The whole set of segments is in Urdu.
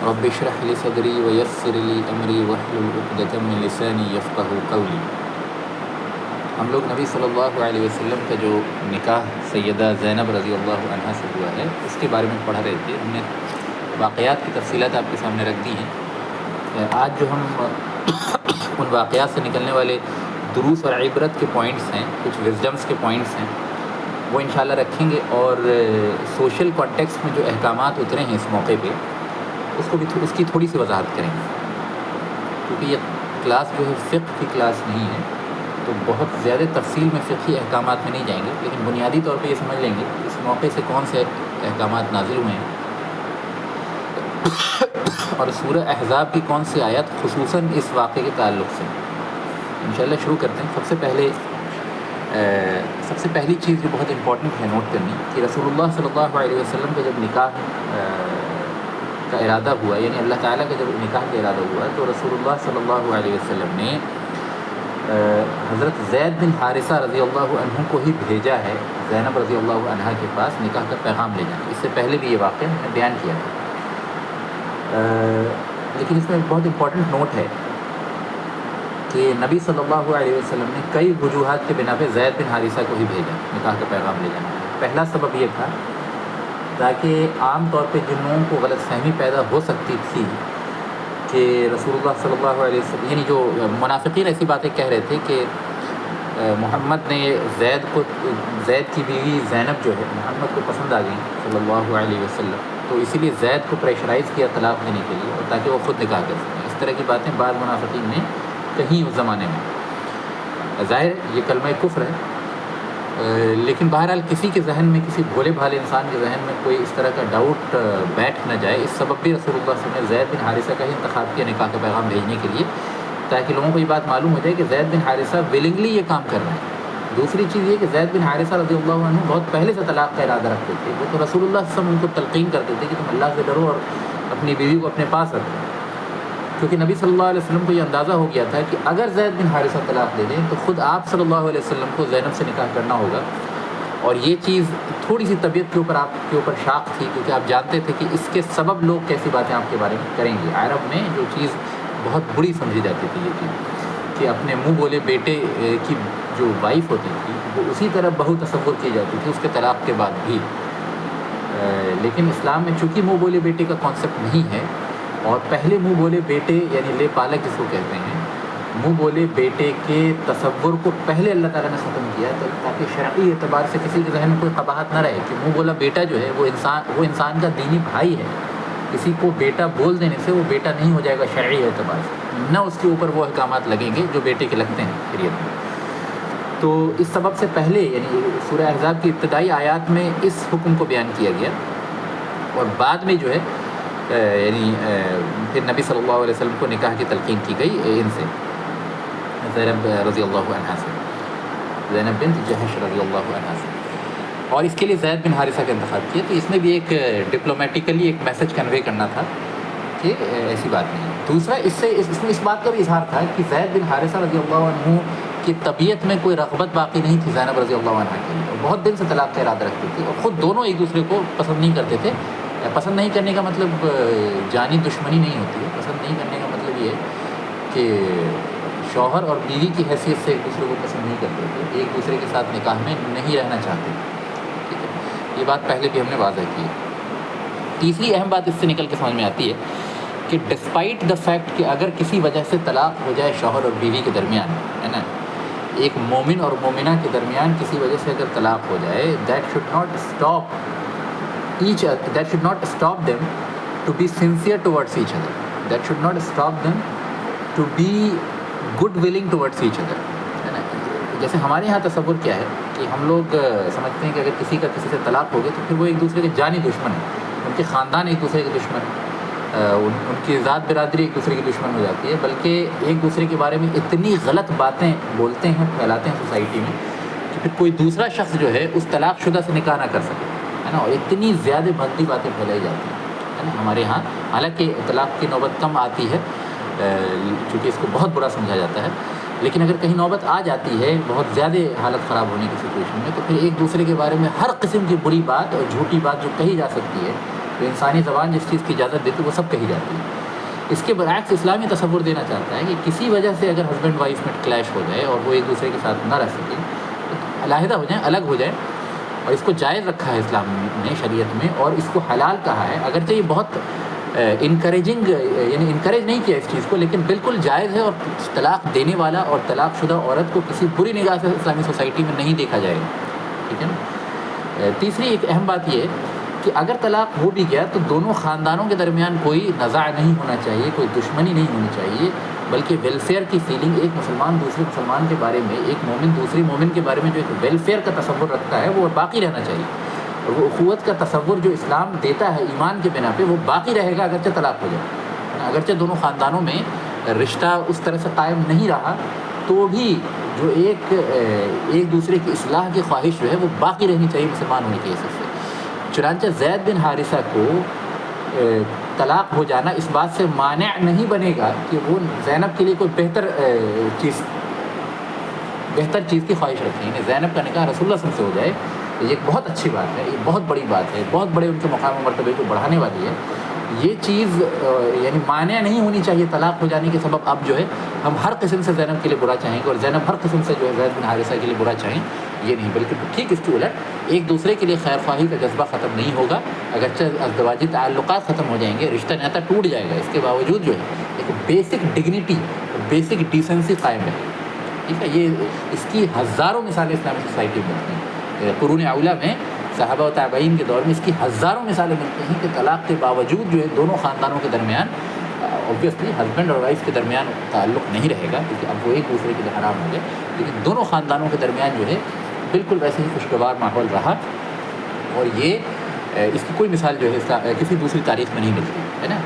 رب اشرح لی صدری ویسر لی امری واحلل عقدۃ من لسانی یفقہوا قولی۔ ہم لوگ نبی صلی اللہ علیہ وسلم کا جو نکاح سیدہ زینب رضی اللہ عنہا سے ہوا ہے اس کے بارے میں پڑھ رہے تھے۔ ہم نے واقعات کی تفصیلات آپ کے سامنے رکھ دی ہیں۔ آج جو ہم ان واقعات سے نکلنے والے دروس اور عبرت کے پوائنٹس ہیں، کچھ وزڈمس کے پوائنٹس ہیں، وہ انشاءاللہ رکھیں گے، اور سوشل کانٹیکسٹ میں جو احکامات اترے ہیں اس موقع پہ اس کی تھوڑی سی وضاحت کریں گے، کیونکہ یہ کلاس جو ہے فقہ کی کلاس نہیں ہے، تو بہت زیادہ تفصیل میں فقہی احکامات میں نہیں جائیں گے، لیکن بنیادی طور پہ یہ سمجھ لیں گے اس موقع سے کون سے احکامات نازل ہوئے ہیں اور سورہ احزاب کی کون سی آیت خصوصاً اس واقعے کے تعلق سے۔ انشاءاللہ شروع کرتے ہیں۔ سب سے پہلی چیز جو بہت امپورٹنٹ ہے نوٹ کرنی، کہ رسول اللہ صلی اللہ علیہ وسلم کا جب نکاح کا ارادہ ہوا، یعنی اللہ تعالیٰ کا جب نکاح کا ارادہ ہوا، تو رسول اللہ صلی اللہ علیہ وسلم نے حضرت زید بن حارثہ رضی اللہ عنہ کو ہی بھیجا ہے زینب رضی اللہ عنہا کے پاس نکاح کا پیغام لے جانا۔ اس سے پہلے بھی یہ واقعہ میں نے بیان کیا تھا، لیکن اس میں ایک بہت امپورٹنٹ نوٹ ہے کہ نبی صلی اللہ علیہ وسلم نے کئی وجوہات کے بنا پہ زید بن حارثہ کو ہی بھیجا نکاح کا پیغام لے جانا۔ پہلا سبب یہ تھا تاکہ عام طور پہ جن لوگوں کو غلط فہمی پیدا ہو سکتی تھی کہ رسول اللہ صلی اللہ علیہ وسلم، یعنی جو منافقین ایسی باتیں کہہ رہے تھے کہ محمد نے زید کی بیوی زینب جو ہے محمد کو پسند آ گئی صلی اللہ علیہ وسلم، تو اسی لیے زید کو پریشرائز کیا طلاق دینے کے لیے، اور تاکہ وہ خود نکاح کر سکیں۔ اس طرح کی باتیں بعض منافقین نے کہیں اس زمانے میں۔ ظاہر یہ کلمہ کفر ہے، لیکن بہرحال کسی کے ذہن میں، کسی بھولے بھالے انسان کے ذہن میں کوئی اس طرح کا ڈاؤٹ بیٹھ نہ جائے، اس سبب بھی رسول اللہ صلی اللہ علیہ وسلم نے زید بن حارثہ کا ہی انتخاب کیا نکاح کا پیغام بھیجنے کے لیے، تاکہ لوگوں کو یہ بات معلوم ہو جائے کہ زید بن حارثہ ولنگلی یہ کام کر رہے ہیں۔ دوسری چیز یہ کہ زید بن حارثہ رضی اللہ عنہ بہت پہلے سے طلاق کا ارادہ رکھتے تھے، وہ تو رسول اللہ صلی اللہ علیہ وسلم ان کو تلقین کرتے تھے کہ تم اللہ سے ڈرو اور اپنی بیوی کو اپنے پاس رکھو، کیونکہ نبی صلی اللہ علیہ وسلم کو یہ اندازہ ہو گیا تھا کہ اگر زید بن حارثہ طلاق دے دیں تو خود آپ صلی اللہ علیہ وسلم کو زینب سے نکاح کرنا ہوگا، اور یہ چیز تھوڑی سی طبیعت کے اوپر آپ کے اوپر شاق تھی، کیونکہ آپ جانتے تھے کہ اس کے سبب لوگ کیسی باتیں آپ کے بارے میں کریں گے۔ عرب میں جو چیز بہت بری سمجھی جاتی تھی، یہ چیز کہ اپنے منہ بولے بیٹے کی جو وائف ہوتی تھی وہ اسی طرح بہو تصور کی جاتی تھی اس کے طلاق کے بعد بھی، لیکن اسلام میں چونکہ منہ بولے بیٹے کا کانسیپٹ نہیں ہے، اور پہلے منہ بولے بیٹے یعنی لے پالک جس کو کہتے ہیں، منہ بولے بیٹے کے تصور کو پہلے اللہ تعالیٰ نے ختم کیا، تاکہ شرعی اعتبار سے کسی کے ذہن میں کوئی قباحت نہ رہے کہ منہ بولا بیٹا جو ہے وہ انسان کا دینی بھائی ہے، کسی کو بیٹا بول دینے سے وہ بیٹا نہیں ہو جائے گا شرعی اعتبار سے، نہ اس کے اوپر وہ احکامات لگیں گے جو بیٹے کے لگتے ہیں شریعت میں۔ تو اس سبب سے پہلے یعنی سورہ احزاب کی ابتدائی آیات میں اس حکم کو بیان کیا گیا، اور بعد میں جو ہے یعنی پھر نبی صلی اللہ علیہ وسلم کو نکاح کی تلقین کی گئی ان سے، زینب رضی اللہ عنہا سے، زینب بنت جہش رضی اللہ عنہا سے، اور اس کے لیے زید بن حارثہ کا انتخاب کیا۔ تو اس میں بھی ایک ڈپلومیٹیکلی ایک میسج کنوے کرنا تھا کہ ایسی بات نہیں ہے۔ دوسرا اس میں اس بات کا بھی اظہار تھا کہ زید بن حارثہ رضی اللہ عنہ کی طبیعت میں کوئی رغبت باقی نہیں تھی زینب رضی اللہ عنہا کے لیے، اور بہت دن سے طلاق کا ارادہ رکھتے تھے، اور خود دونوں ایک دوسرے کو پسند نہیں کرتے تھے۔ پسند نہیں کرنے کا مطلب جانی دشمنی نہیں ہوتی ہے، پسند نہیں کرنے کا مطلب یہ ہے کہ شوہر اور بیوی کی حیثیت سے ایک دوسرے کو پسند نہیں کرتے تھے، ایک دوسرے کے ساتھ نکاح میں نہیں رہنا چاہتے، ٹھیک ہے، یہ بات پہلے بھی ہم نے واضح کی ہے۔ تیسری اہم بات اس سے نکل کے سمجھ میں آتی ہے کہ ڈسپائٹ دا فیکٹ کہ اگر کسی وجہ سے طلاق ہو جائے شوہر اور بیوی کے درمیان، ہے نا، ایک مومن اور مومنہ کے درمیان کسی وجہ سے اگر طلاق ہو جائے، that should not stop them to be sincere towards each other. That should not stop them to be good willing towards each other. ہے نا، جیسے ہمارے یہاں تصور کیا ہے کہ ہم لوگ سمجھتے ہیں کہ اگر کسی کا کسی سے طلاق ہو گیا تو پھر وہ ایک دوسرے کے جانی دشمن ہیں، ان کے خاندان ایک دوسرے کے دشمن ہیں، ان کی ذات برادری ایک دوسرے کی دشمن ہو جاتی ہے، بلکہ ایک دوسرے کے بارے میں اتنی غلط باتیں بولتے ہیں، پھیلاتے ہیں سوسائٹی میں کہ پھر کوئی دوسرا شخص جو ہے اس طلاق شدہ سے نکاح نہ کر سکے، ہے نا، اور اتنی زیادہ بھدی باتیں پھیلائی جاتی ہیں، ہے نا ہمارے یہاں۔ حالانکہ طلاق کی نوبت کم آتی ہے چونکہ اس کو بہت برا سمجھا جاتا ہے، لیکن اگر کہیں نوبت آ جاتی ہے بہت زیادہ حالت خراب ہونے کی سچویشن میں، تو پھر ایک دوسرے کے بارے میں ہر قسم کی بری بات اور جھوٹی بات جو کہی جا سکتی ہے تو انسانی زبان جس چیز کی اجازت دیتی ہے وہ سب کہی جاتی ہے۔ اس کے برعکس اسلامی تصور دینا چاہتا ہے کہ کسی وجہ سے اگر ہسبینڈ وائف میں کلیش ہو جائے اور وہ ایک دوسرے کے ساتھ نہ رہ سکیں تو علیحدہ ہو جائیں، الگ ہو جائیں، اور اس کو جائز رکھا ہے اسلام نے، شریعت میں، اور اس کو حلال کہا ہے۔ اگرچہ یہ بہت انکریجنگ، یعنی انکریج نہیں کیا اس چیز کو، لیکن بالکل جائز ہے، اور طلاق دینے والا اور طلاق شدہ عورت کو کسی بری نگاہ سے اسلامی سوسائٹی میں نہیں دیکھا جائے گا، ٹھیک ہے نا۔ تیسری ایک اہم بات یہ ہے کہ اگر طلاق ہو بھی گیا تو دونوں خاندانوں کے درمیان کوئی نزاع نہیں ہونا چاہیے، کوئی دشمنی نہیں ہونی چاہیے، بلکہ ویلفیئر کی فیلنگ، ایک مسلمان دوسرے مسلمان کے بارے میں، ایک مومن دوسری مومن کے بارے میں جو ایک ویلفیئر کا تصور رکھتا ہے وہ باقی رہنا چاہیے، اور وہ اخوت کا تصور جو اسلام دیتا ہے ایمان کے بنا پہ وہ باقی رہے گا اگرچہ طلاق ہو جائے، اگرچہ دونوں خاندانوں میں رشتہ اس طرح سے قائم نہیں رہا تو بھی جو ایک دوسرے کی اصلاح کی خواہش جو ہے وہ باقی رہنی چاہیے مسلمان ہونے کی حیثیت سے۔ چنانچہ زید بن حارثہ کو طلاق ہو جانا اس بات سے مانع نہیں بنے گا کہ وہ زینب کے لیے کوئی بہتر چیز کی خواہش رکھیں، یعنی زینب کا نکاح رسول اللہ صلی اللہ علیہ وسلم سے ہو جائے، یہ ایک بہت اچھی بات ہے، یہ بہت بڑی بات ہے، بہت بڑے ان کے مقام و مرتبے کو بڑھانے والی ہے۔ یہ چیز یعنی مانع نہیں ہونی چاہیے طلاق ہو جانے کے سبب اب جو ہے ہم ہر قسم سے زینب کے لیے برا چاہیں گے اور زینب ہر قسم سے جو ہے زید بن حارثہ کے لیے برا چاہیں، یہ نہیں، بلکہ ٹھیک اس کی الٹ ایک دوسرے کے لیے خیر خواہی کا جذبہ ختم نہیں ہوگا، اگرچہ ازدواجی تعلقات ختم ہو جائیں گے، رشتہ ناطہ ٹوٹ جائے گا، اس کے باوجود جو ہے ایک بیسک ڈگنیٹی، بیسک ڈیسنسی قائم ہے، ٹھیک ہے۔ یہ اس کی ہزاروں مثالیں اسلامی سوسائٹی میں ملتی ہیں، قرون اولیٰ میں صحابہ و تابعین کے دور میں اس کی ہزاروں مثالیں ملتی ہیں کہ طلاق کے باوجود جو ہے دونوں خاندانوں کے درمیان اوبویسلی ہسبینڈ اور وائف کے درمیان تعلق نہیں رہے گا کیونکہ اب وہ ایک دوسرے کے لیے حرام ہو گئے، لیکن دونوں خاندانوں کے درمیان جو ہے بالکل ویسے ہی خوشگوار ماحول رہا، اور یہ اس کی کوئی مثال جو ہے کسی دوسری تاریخ میں نہیں ملتی ہے نا۔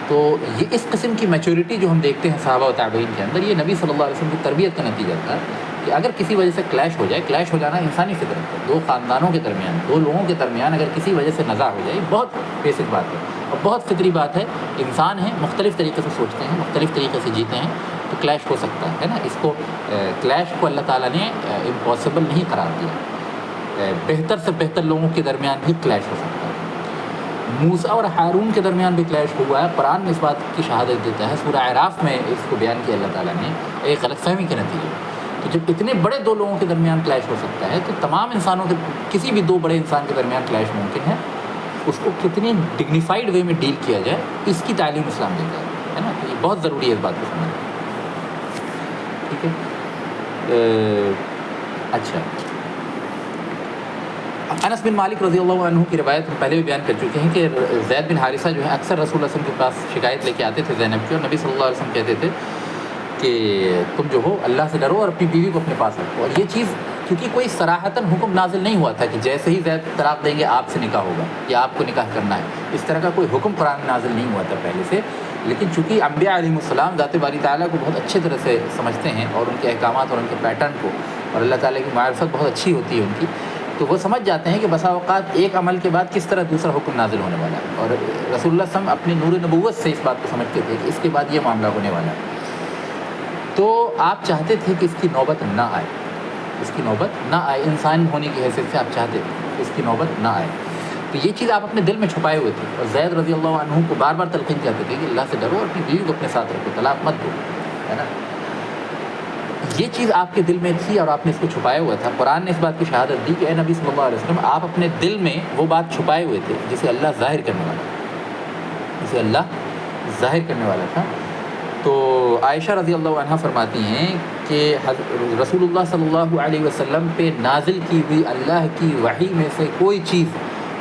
تو یہ اس قسم کی میچورٹی جو ہم دیکھتے ہیں صحابہ و تابعین کے اندر، یہ نبی صلی اللہ علیہ وسلم کی تربیت کا نتیجہ تھا کہ اگر کسی وجہ سے کلیش ہو جائے، کلیش ہو جانا انسانی فطرت ہے، دو خاندانوں کے درمیان، دو لوگوں کے درمیان اگر کسی وجہ سے نزاع ہو جائے، بہت بیسک بات ہے اور بہت فطری بات ہے، انسان ہیں، مختلف طریقے سے سوچتے ہیں، مختلف طریقے سے جیتے ہیں، تو کلیش ہو سکتا ہے نا۔ اس کو کلیش کو اللہ تعالیٰ نے امپاسبل نہیں قرار دیا، بہتر سے بہتر لوگوں کے درمیان بھی کلیش ہو سکتا ہے۔ موسیٰ اور ہارون کے درمیان بھی کلیش ہوا ہے، قرآن میں اس بات کی شہادت دیتا ہے، سورہ اعراف میں اس کو بیان کیا اللہ تعالیٰ نے، ایک غلط فہمی کے نتیجے۔ تو جب اتنے بڑے دو لوگوں کے درمیان کلیش ہو سکتا ہے تو تمام انسانوں کے، کسی بھی دو بڑے انسان کے درمیان کلیش ممکن ہے، اس کو کتنی ڈگنیفائڈ وے میں ڈیل کیا جائے اس کی تعلیم اسلام دیتا ہے نا۔ یہ بہت ضروری ہے اس بات کو سمجھنا، ٹھیک ہے۔ اچھا، انس بن مالک رضی اللہ عنہ کی روایت ہم پہلے بھی بیان کر چکے ہیں کہ زید بن حارثہ جو ہے اکثر رسول اللہ صلی اللہ علیہ وسلم کے پاس شکایت لے کے آتے تھے زینب کی، اور نبی صلی اللہ علیہ وسلم کہتے تھے کہ تم جو ہو اللہ سے ڈرو اور اپنی بیوی کو اپنے پاس رکھو۔ اور یہ چیز کیونکہ کوئی صراحتاً حکم نازل نہیں ہوا تھا کہ جیسے ہی زید طلاق دیں گے آپ سے نکاح ہوگا یا آپ کو نکاح کرنا ہے، اس طرح کا کوئی حکم قرآن میں نازل نہیں ہوا تھا پہلے سے، لیکن چونکہ انبیاء علیہ السلام ذات باری تعالیٰ کو بہت اچھے طرح سے سمجھتے ہیں اور ان کے احکامات اور ان کے پیٹرن کو، اور اللہ تعالیٰ کی معرفت بہت اچھی ہوتی ہے ان کی، تو وہ سمجھ جاتے ہیں کہ بسا اوقات ایک عمل کے بعد کس طرح دوسرا حکم نازل ہونے والا ہے، اور رسول اللہ صلی اللہ علیہ وسلم اپنی نور نبوت سے اس بات کو سمجھتے تھے کہ اس کے بعد یہ معاملہ ہونے والا ہے، تو آپ چاہتے تھے کہ اس کی نوبت نہ آئے، اس کی نوبت نہ آئے، انسان ہونے کی حیثیت سے آپ چاہتے تھے کہ اس کی نوبت نہ آئے، تو یہ چیز آپ اپنے دل میں چھپائے ہوئے تھے، اور زید رضی اللہ عنہ کو بار بار تلقین کرتے تھے کہ اللہ سے ڈرو اور اپنی بیوی کو اپنے ساتھ رکھو، طلاق مت دو، ہے نا۔ یہ چیز آپ کے دل میں تھی اور آپ نے اس کو چھپایا ہوا تھا۔ قرآن نے اس بات کی شہادت دی کہ اے نبی صلی اللہ علیہ وسلم، آپ اپنے دل میں وہ بات چھپائے ہوئے تھے جسے اللہ ظاہر کرنے والا تھا، جسے اللہ ظاہر کرنے والا تھا۔ تو عائشہ رضی اللہ عنہ فرماتی ہیں کہ رسول اللہ صلی اللہ علیہ وسلم پہ نازل کی ہوئی اللہ کی وحی میں سے کوئی چیز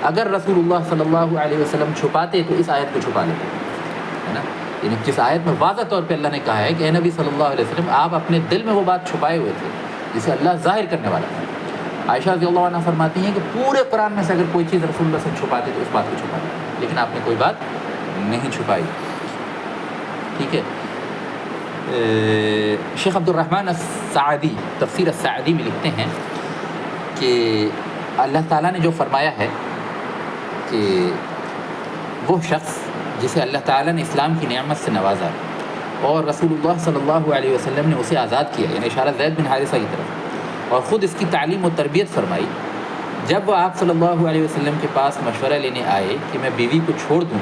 اگر رسول اللہ صلی اللہ علیہ وسلم چھپاتے تو اس آیت کو چھپا لیتے، ہے نا۔ یعنی جس آیت میں واضح طور پہ اللہ نے کہا ہے کہ اے نبی صلی اللہ علیہ وسلم، آپ اپنے دل میں وہ بات چھپائے ہوئے تھے جسے اللہ ظاہر کرنے والا تھا۔ عائشہ رضی اللہ عنہ فرماتی ہیں کہ پورے قرآن میں سے اگر کوئی چیز رسول اللہ سے چھپاتے تو اس بات کو چھپاتے، لیکن آپ نے کوئی بات نہیں چھپائی، ٹھیک ہے۔ شیخ عبد الرحمن السعدی تفسیر السعدی میں لکھتے ہیں کہ اللہ تعالیٰ نے جو فرمایا ہے کہ وہ شخص جسے اللہ تعالیٰ نے اسلام کی نعمت سے نوازا اور رسول اللہ صلی اللہ علیہ وسلم نے اسے آزاد کیا، یعنی اشارہ زید بن حارثہ کی طرف، اور خود اس کی تعلیم و تربیت فرمائی، جب وہ آپ صلی اللہ علیہ وسلم کے پاس مشورہ لینے آئے کہ میں بیوی کو چھوڑ دوں،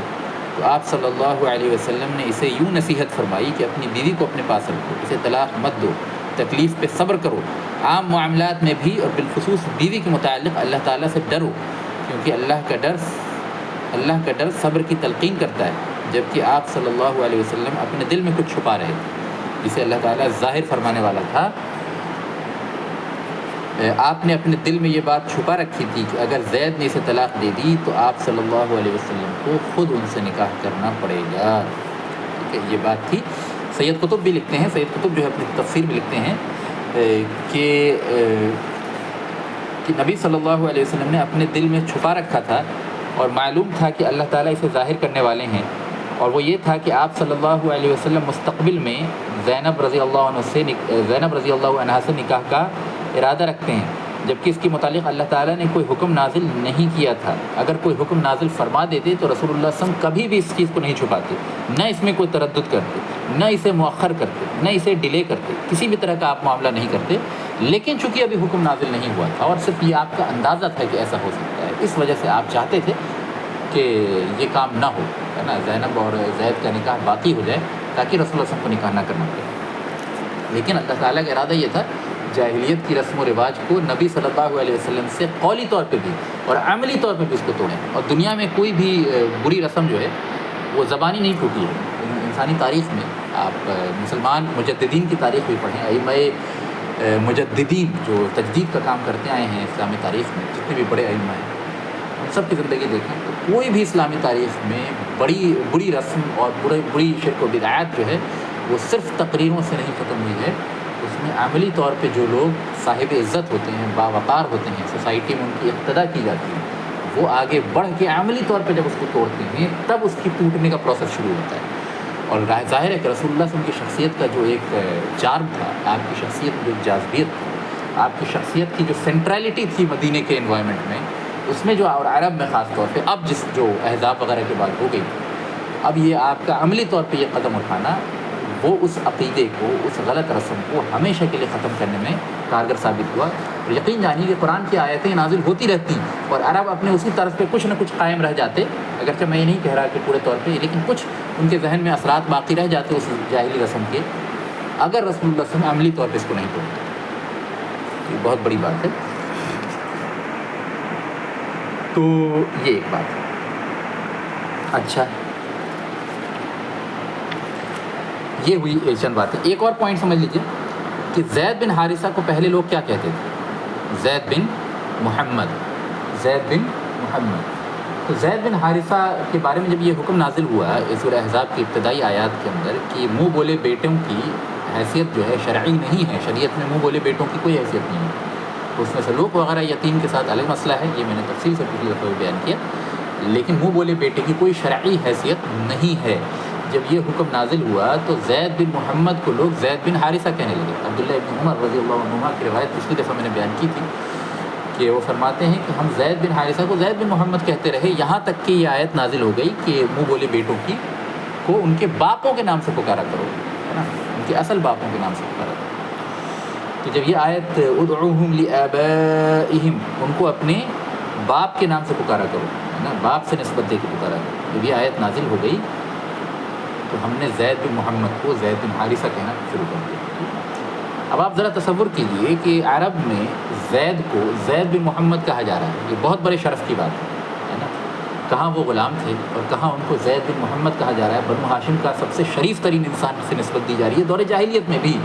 تو آپ صلی اللہ علیہ وسلم نے اسے یوں نصیحت فرمائی کہ اپنی بیوی کو اپنے پاس رکھو، اسے طلاق مت دو، تکلیف پہ صبر کرو، عام معاملات میں بھی اور بالخصوص بیوی کے متعلق اللہ تعالیٰ سے ڈرو، کیونکہ اللہ کا ڈر صبر کی تلقین کرتا ہے، جبکہ آپ صلی اللہ علیہ وسلم اپنے دل میں کچھ چھپا رہے تھے جسے اللہ تعالیٰ ظاہر فرمانے والا تھا۔ آپ نے اپنے دل میں یہ بات چھپا رکھی تھی کہ اگر زید نے اسے طلاق دے دی تو آپ صلی اللہ علیہ وسلم کو خود ان سے نکاح کرنا پڑے گا۔ ٹھیک ہے، یہ بات تھی۔ سید قطب بھی لکھتے ہیں، سید قطب جو ہے اپنی تفسیر میں لکھتے ہیں کہ نبی صلی اللہ علیہ وسلم نے اپنے دل میں چھپا رکھا تھا اور معلوم تھا کہ اللہ تعالیٰ اسے ظاہر کرنے والے ہیں، اور وہ یہ تھا کہ آپ صلی اللہ علیہ وسلم مستقبل میں زینب رضی اللہ عنہ سے نکاح کا ارادہ رکھتے ہیں، جبکہ اس کے متعلق اللہ تعالیٰ نے کوئی حکم نازل نہیں کیا تھا۔ اگر کوئی حکم نازل فرما دیتے تو رسول اللہ صلی اللہ علیہ وسلم کبھی بھی اس چیز کو نہیں چھپاتے، نہ اس میں کوئی تردد کرتے، نہ اسے مؤخر کرتے، نہ اسے ڈیلے کرتے، کسی بھی طرح کا آپ معاملہ نہیں کرتے، لیکن چونکہ ابھی حکم نازل نہیں ہوا تھا اور صرف یہ آپ کا اندازہ تھا کہ ایسا ہو سکتا ہے، اس وجہ سے آپ چاہتے تھے کہ یہ کام نہ ہو، ہے نا، زینب اور زید کا نکاح باقی ہو جائے تاکہ رسول اللہ صلی اللہ علیہ وسلم کو نکاح نہ کرنا پڑے۔ لیکن اللہ تعالیٰ کا ارادہ یہ تھا جاہلیت کی رسم و رواج کو نبی صلی اللہ علیہ وسلم سے قولی طور پہ بھی اور عملی طور پہ بھی اس کو توڑیں، اور دنیا میں کوئی بھی بری رسم جو ہے وہ زبانی نہیں ٹوٹی ہے۔ انسانی تاریخ میں آپ مسلمان مجددین کی تاریخ بھی پڑھیں، ائمہ مجددین جو تجدید کا کام کرتے آئے ہیں اسلامی تاریخ میں، جتنے بھی بڑے ائمہ ہیں ان سب کی زندگی دیکھیں تو کوئی بھی اسلامی تاریخ میں بری رسم اور بری شرک و بدعات جو ہے وہ صرف تقریروں سے نہیں ختم ہوئی ہے، اس میں عملی طور پہ جو لوگ صاحب عزت ہوتے ہیں، باوقار ہوتے ہیں، سوسائٹی میں ان کی اقتدا کی جاتی ہے، وہ آگے بڑھ کے عملی طور پہ جب اس کو توڑتے ہیں تب اس کی ٹوٹنے کا پروسیس شروع ہوتا ہے۔ اور ظاہر ہے کہ رسول اللہ صلی اللہ علیہ وسلم کی شخصیت کا جو ایک چارم تھا، آپ کی شخصیت میں جو جاذبیت تھی، آپ کی شخصیت کی جو سینٹرلٹی تھی مدینے کے انوائرمنٹ میں، اس میں جو اور عرب میں خاص طور پہ اب جو احزاب وغیرہ کے بعد ہو گئی تھی، اب یہ آپ کا عملی طور پہ یہ قدم اٹھانا وہ اس عقیدے کو، اس غلط رسم کو ہمیشہ کے لیے ختم کرنے میں کارگر ثابت ہوا۔ اور یقین جانیے کہ قرآن کی آیتیں نازل ہوتی رہتی اور عرب اپنے اسی طرز پہ کچھ نہ کچھ قائم رہ جاتے، اگرچہ میں یہ نہیں کہہ رہا کہ پورے طور پہ، لیکن کچھ ان کے ذہن میں اثرات باقی رہ جاتے اس جاہلی رسم کے، اگر رسول اللہ صلی اللہ علیہ وسلم عملی طور پہ اس کو نہیں توڑتے۔ یہ بہت بڑی بات ہے۔ تو یہ ایک بات ہے۔ اچھا، یہ ہوئی چند باتیں۔ ایک اور پوائنٹ سمجھ لیجیے کہ زید بن حارثہ کو پہلے لوگ کیا کہتے تھے؟ زید بن محمد۔ تو زید بن حارثہ کے بارے میں جب یہ حکم نازل ہوا سورہ احزاب کی ابتدائی آیات کے اندر کہ منہ بولے بیٹوں کی حیثیت جو ہے شرعی نہیں ہے، شریعت میں منہ بولے بیٹوں کی کوئی حیثیت نہیں ہے، اس میں سلوک وغیرہ یتیم کے ساتھ الگ مسئلہ ہے، یہ میں نے تفصیل سے پچھلی دفعہ بیان کیا، لیکن منہ بولے بیٹے کی کوئی شرعی حیثیت نہیں ہے۔ جب یہ حکم نازل ہوا تو زید بن محمد کو لوگ زید بن حارثہ کہنے لگے۔ عبداللہ ابن عمر رضی اللہ عنہما کی روایت پچھلی دفعہ میں نے بیان کی تھی کہ وہ فرماتے ہیں کہ ہم زید بن حارثہ کو زید بن محمد کہتے رہے، یہاں تک کہ یہ آیت نازل ہو گئی کہ منہ بولے بیٹوں کی کو ان کے باپوں کے نام سے پکارا کرو، ہے نا، ان کے اصل باپوں کے نام سے پکارا کرو۔ تو جب یہ آیت ادعوہم لآبائہم، ان کو اپنے باپ کے نام سے پکارا کرو، ہے نا، باپ سے نسبت دے کے پکارا کرو، جب یہ آیت نازل ہو گئی تو ہم نے زید بن محمد کو زید بن حارثہ کہنا شروع کر دیا۔ اب آپ ذرا تصور کیجئے کہ عرب میں زید کو زید بن محمد کہا جا رہا ہے، یہ بہت بڑے شرف کی بات ہے نا، کہاں وہ غلام تھے اور کہاں ان کو زید بن محمد کہا جا رہا ہے، بنو ہاشم کا سب سے شریف ترین انسان سے نسبت دی جا رہی ہے دور جاہلیت میں بھی۔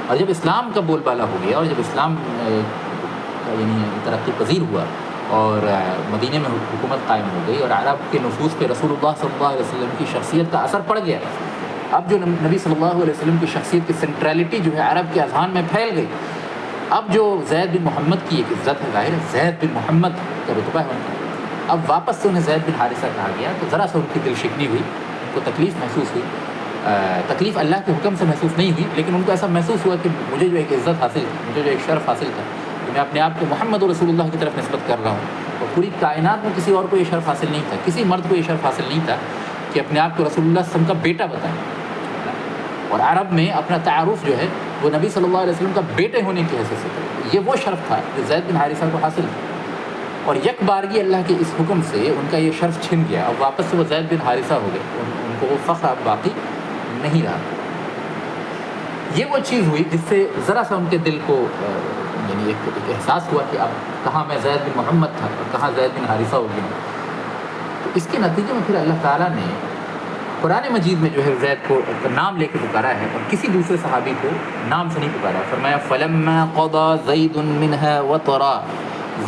اور جب اسلام کا بول بالا ہو گیا اور جب اسلام یعنی ترقی پذیر ہوا اور مدینے میں حکومت قائم ہو گئی اور عرب کے نفوس پہ رسول اللہ صلی اللہ علیہ وسلم کی شخصیت کا اثر پڑ گیا، اب جو نبی صلی اللہ علیہ وسلم کی شخصیت کی سینٹرلٹی جو ہے عرب کے اذہان میں پھیل گئی، اب جو زید بن محمد کی ایک عزت ہے، ظاہر ہے زید بن محمد کا رتبہ ہے ان کا، اب واپس سے انہیں زید بن حارثہ کہا گیا تو ذرا سا ان کی دل شکنی ہوئی، ان کو تکلیف محسوس ہوئی۔ تکلیف اللہ کے حکم سے محسوس نہیں ہوئی، لیکن ان کو ایسا محسوس ہوا کہ مجھے جو ایک عزت حاصل تھی، مجھے جو ایک شرف حاصل تھا کہ میں اپنے آپ کو محمد رسول اللہ کی طرف نسبت کر رہا ہوں، اور پوری کائنات میں کسی اور کو یہ شرف حاصل نہیں تھا، کسی مرد کو یہ شرف حاصل نہیں تھا کہ اپنے آپ کو رسول اللہ صلی اللہ علیہ وسلم کا بیٹا بتائیں۔ اور عرب میں اپنا تعارف جو ہے وہ نبی صلی اللہ علیہ وسلم کا بیٹے ہونے کی حیثیت سے تھا، یہ وہ شرف تھا جو زید بن حارثہ کو حاصل تھا۔ اور یک بارگی اللہ کے اس حکم سے ان کا یہ شرف چھن گیا، اب واپس سے وہ زید بن حارثہ ہو گئے، ان کو وہ فخر اب باقی نہیں رہا۔ یہ وہ چیز ہوئی جس سے ذرا سا ان کے دل کو یعنی ایک احساس ہوا کہ اب کہاں میں زید بن محمد تھا اور کہاں زید بن حارثہ ہو گیا۔ تو اس کے نتیجے میں پھر اللہ تعالیٰ نے قرآن مجید میں جو ہے زید کو نام لے کے پکارا ہے اور کسی دوسرے صحابی کو نام سے نہیں پکارا۔ فرمایا فَلَمَّا قَضَى زَيْدٌ مِّنْهَا وَطَرًا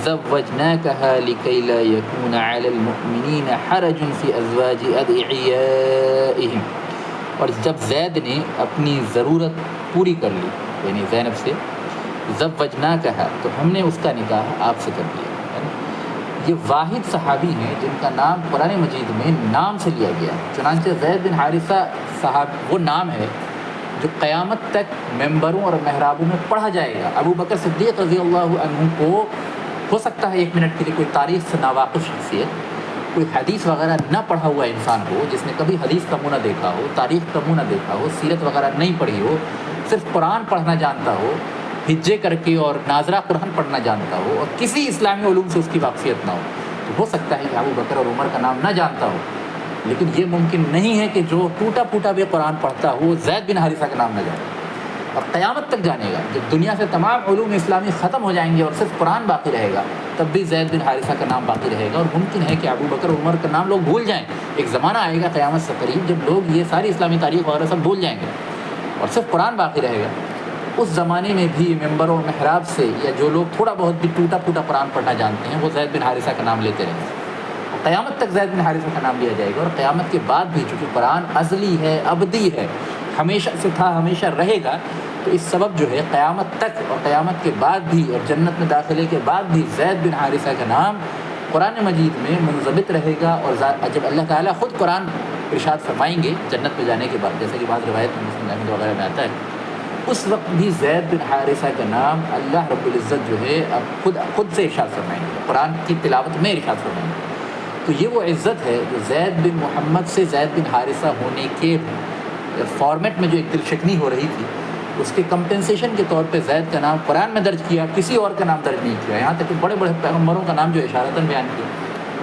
زَوَّجْنَاكَهَا لِكَيْ لَا يَكُونَ عَلَى الْمُؤْمِنِينَ حَرَجٌ فِي أَزْوَاجِ أَدْعِيَائِهِمْ، اور جب زید نے اپنی ضرورت پوری کر لی یعنی زینب سے، زوجناکہا تو ہم نے اس کا نکاح آپ سے کر دیا۔ یہ واحد صحابی ہیں جن کا نام قرآن مجید میں نام سے لیا گیا ہے۔ چنانچہ زید بن حارثہ صاحب وہ نام ہے جو قیامت تک ممبروں اور محرابوں میں پڑھا جائے گا۔ ابو بکر صدیق رضی اللہ عنہ کو ہو سکتا ہے ایک منٹ کے لیے کوئی تاریخ سے ناواقف شخصیت، کوئی حدیث وغیرہ نہ پڑھا ہوا انسان ہو، جس نے کبھی حدیث کا منہ نہ دیکھا ہو، تاریخ کا منہ نہ دیکھا ہو، سیرت وغیرہ نہیں پڑھی ہو، صرف قرآن پڑھنا جانتا ہو، ہجے کر کے اور ناظرہ قرآن پڑھنا جانتا ہو اور کسی اسلامی علوم سے اس کی واقفیت نہ ہو، تو ہو سکتا ہے کہ ابو بکر اور عمر کا نام نہ جانتا ہو۔ لیکن یہ ممکن نہیں ہے کہ جو ٹوٹا پھوٹا بھی قرآن پڑھتا ہو وہ زید بن حارثہ کا نام نہ جانے، اور قیامت تک جانے گا۔ جب دنیا سے تمام علوم اسلامی ختم ہو جائیں گے اور صرف قرآن باقی رہے گا، تب بھی زید بن حارثہ کا نام باقی رہے گا، اور ممکن ہے کہ ابو بکر اور عمر کا نام لوگ بھول جائیں۔ ایک زمانہ آئے گا قیامت سے قریب جب لوگ یہ ساری اسلامی تاریخ وغیرہ سب بھول جائیں گے اور صرف قرآن باقی رہے گا۔ اس زمانے میں بھی ممبر و محراب سے یا جو لوگ تھوڑا بہت بھی ٹوٹا پھوٹا قرآن پڑھنا جانتے ہیں وہ زید بن حارثہ کا نام لیتے رہیں گے، اور قیامت تک زید بن حارثہ کا نام لیا جائے گا۔ اور قیامت کے بعد بھی چونکہ قرآن ازلی ہے، ابدی ہے، ہمیشہ سے تھا، ہمیشہ رہے گا، تو اس سبب جو ہے قیامت تک اور قیامت کے بعد بھی اور جنت میں داخلے کے بعد بھی زید بن حارثہ کا نام قرآن مجید میں منضبط رہے گا۔ اور جب اللہ تعالیٰ خود قرآن ارشاد فرمائیں گے جنت میں جانے کے بعد، جیسے کہ بعض روایت میں مسلم احمد وغیرہ میں آتا ہے، اس وقت بھی زید بن حارثہ کا نام اللہ رب العزت جو ہے اب خود سے ارشاد فرمائیں گے، قرآن کی تلاوت میں ارشاد فرمائیں گے۔ تو یہ وہ عزت ہے جو زید بن محمد سے زید بن حارثہ ہونے کے فارمیٹ میں جو ایک دل شکنی ہو رہی تھی، اس کے کمپنسیشن کے طور پہ زید کا نام قرآن میں درج کیا، کسی اور کا نام درج نہیں کیا، یہاں تک کہ بڑے بڑے پیغمبروں کا نام جو اشارتاً بیان کیا۔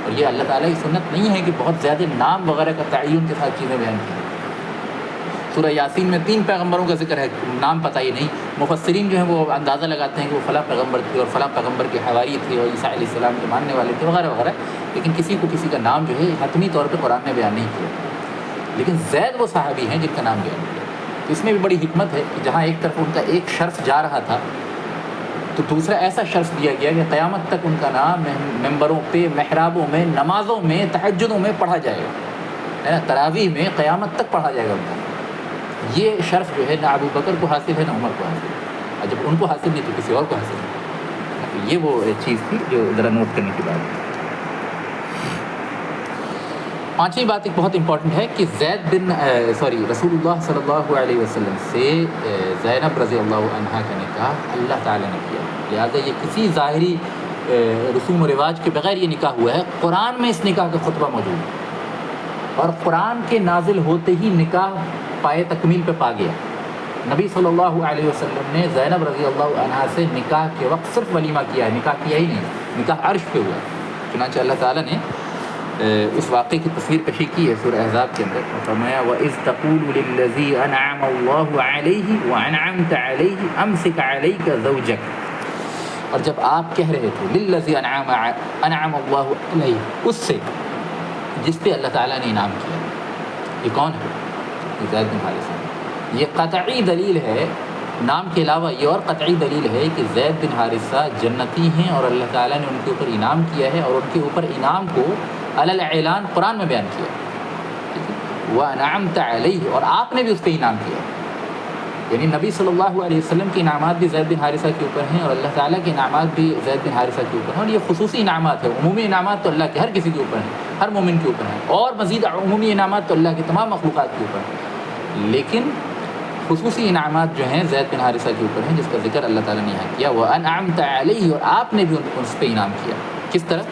اور یہ اللہ تعالیٰ کی سنت نہیں ہے کہ بہت زیادہ نام وغیرہ کا تعین کے ساتھ چیزیں بیان کی۔ سورہ یاسین میں 3 پیغمبروں کا ذکر ہے، نام پتہ ہی نہیں۔ مفسرین جو ہیں وہ اندازہ لگاتے ہیں کہ وہ فلاں پیغمبر تھے اور فلاں پیغمبر کے حواری تھے اور عیسیٰ علیہ السلام کے ماننے والے تھے وغیرہ وغیرہ، لیکن کسی کو کسی کا نام جو ہے حتمی طور پہ قرآن نے بیان نہیں کیا۔ لیکن زید وہ صحابی ہیں جن کا نام بیان کیا۔ تو اس میں بھی بڑی حکمت ہے کہ جہاں ایک طرف ان کا ایک شرف جا رہا تھا، تو دوسرا ایسا شرف دیا گیا کہ قیامت تک ان کا نام ممبروں پہ، محرابوں میں، نمازوں میں، تہجدوں میں پڑھا جائے گا، تراویح میں قیامت تک پڑھا جائے گا ان کا۔ یہ شرف جو ہے نہ ابو بکر کو حاصل ہے نہ عمر کو حاصل ہے، اور جب ان کو حاصل نہیں تو کسی اور کو حاصل نہیں۔ یہ وہ چیز تھی جو ذرا نوٹ کرنے کی بات ہے۔ 5ویں بات ایک بہت امپورٹنٹ ہے کہ رسول اللہ صلی اللہ علیہ وسلم سے زینب رضی اللہ عنہا کا نکاح اللہ تعالیٰ نے کیا، لہٰذا یہ کسی ظاہری رسوم و رواج کے بغیر یہ نکاح ہوا ہے۔ قرآن میں اس نکاح کا خطبہ موجود ہے، اور قرآن کے نازل ہوتے ہی نکاح پائے تکمیل پہ پا گیا۔ نبی صلی اللہ علیہ وسلم نے زینب رضی اللہ عنہا سے نکاح کے وقت صرف ولیمہ کیا ہے، نکاح کیا ہی نہیں، نکاح عرش پہ ہوا ہے۔ چنانچہ اللہ تعالیٰ نے اس واقعے کی تصویر کشی کی ہے سورہ احزاب کے اندر، فرمایا وَإِذْ تَقُولُ لِلَّذِي أَنْعَمَ اللَّهُ عَلَيْهِ وَأَنْعَمْتَ عَلَيْهِ أَمْسِكْ عَلَيْكَ زَوْجَكَ، اور جب آپ کہہ رہے تھے لِلَّذِي أَنْعَمَ اللَّهُ عَلَيْهِ، اس سے جس پہ اللہ تعالیٰ نے انعام کیا۔ یہ کون ہے؟ زید بن حارثہ۔ یہ قطعی دلیل ہے، نام کے علاوہ یہ اور قطعی دلیل ہے کہ زید بن حارثہ جنتی ہیں، اور اللہ تعالیٰ نے ان کے اوپر انعام کیا ہے، اور ان کے اوپر انعام کو علی الاعلان قرآن میں بیان کیا۔ وَأَنْعَمْتَ عَلَيْهِ، اور آپ نے بھی اس پہ انعام کیا، یعنی نبی صلی اللہ علیہ وسلم کے انعامات بھی زید بن حارثہ کے اوپر ہیں، اور اللہ تعالیٰ کے انعامات بھی زید بن حارثہ کے اوپر ہیں، اور یہ خصوصی انعامات ہیں۔ عمومی انعامات تو اللہ کے ہر کسی کے اوپر ہیں، ہر مومن کے اوپر ہیں، اور مزید عمومی انعامات تو اللہ کی تمام مخلوقات کے اوپر ہیں، لیکن خصوصی انعامات جو ہیں زید بن حارثہ کے اوپر ہیں، جس کا ذکر اللہ تعالیٰ نے یہاں کیا۔ وَأَنْعَمْتَ عَلَيْهِ، اور آپ نے بھی اس پہ انعام کیا۔ کس طرح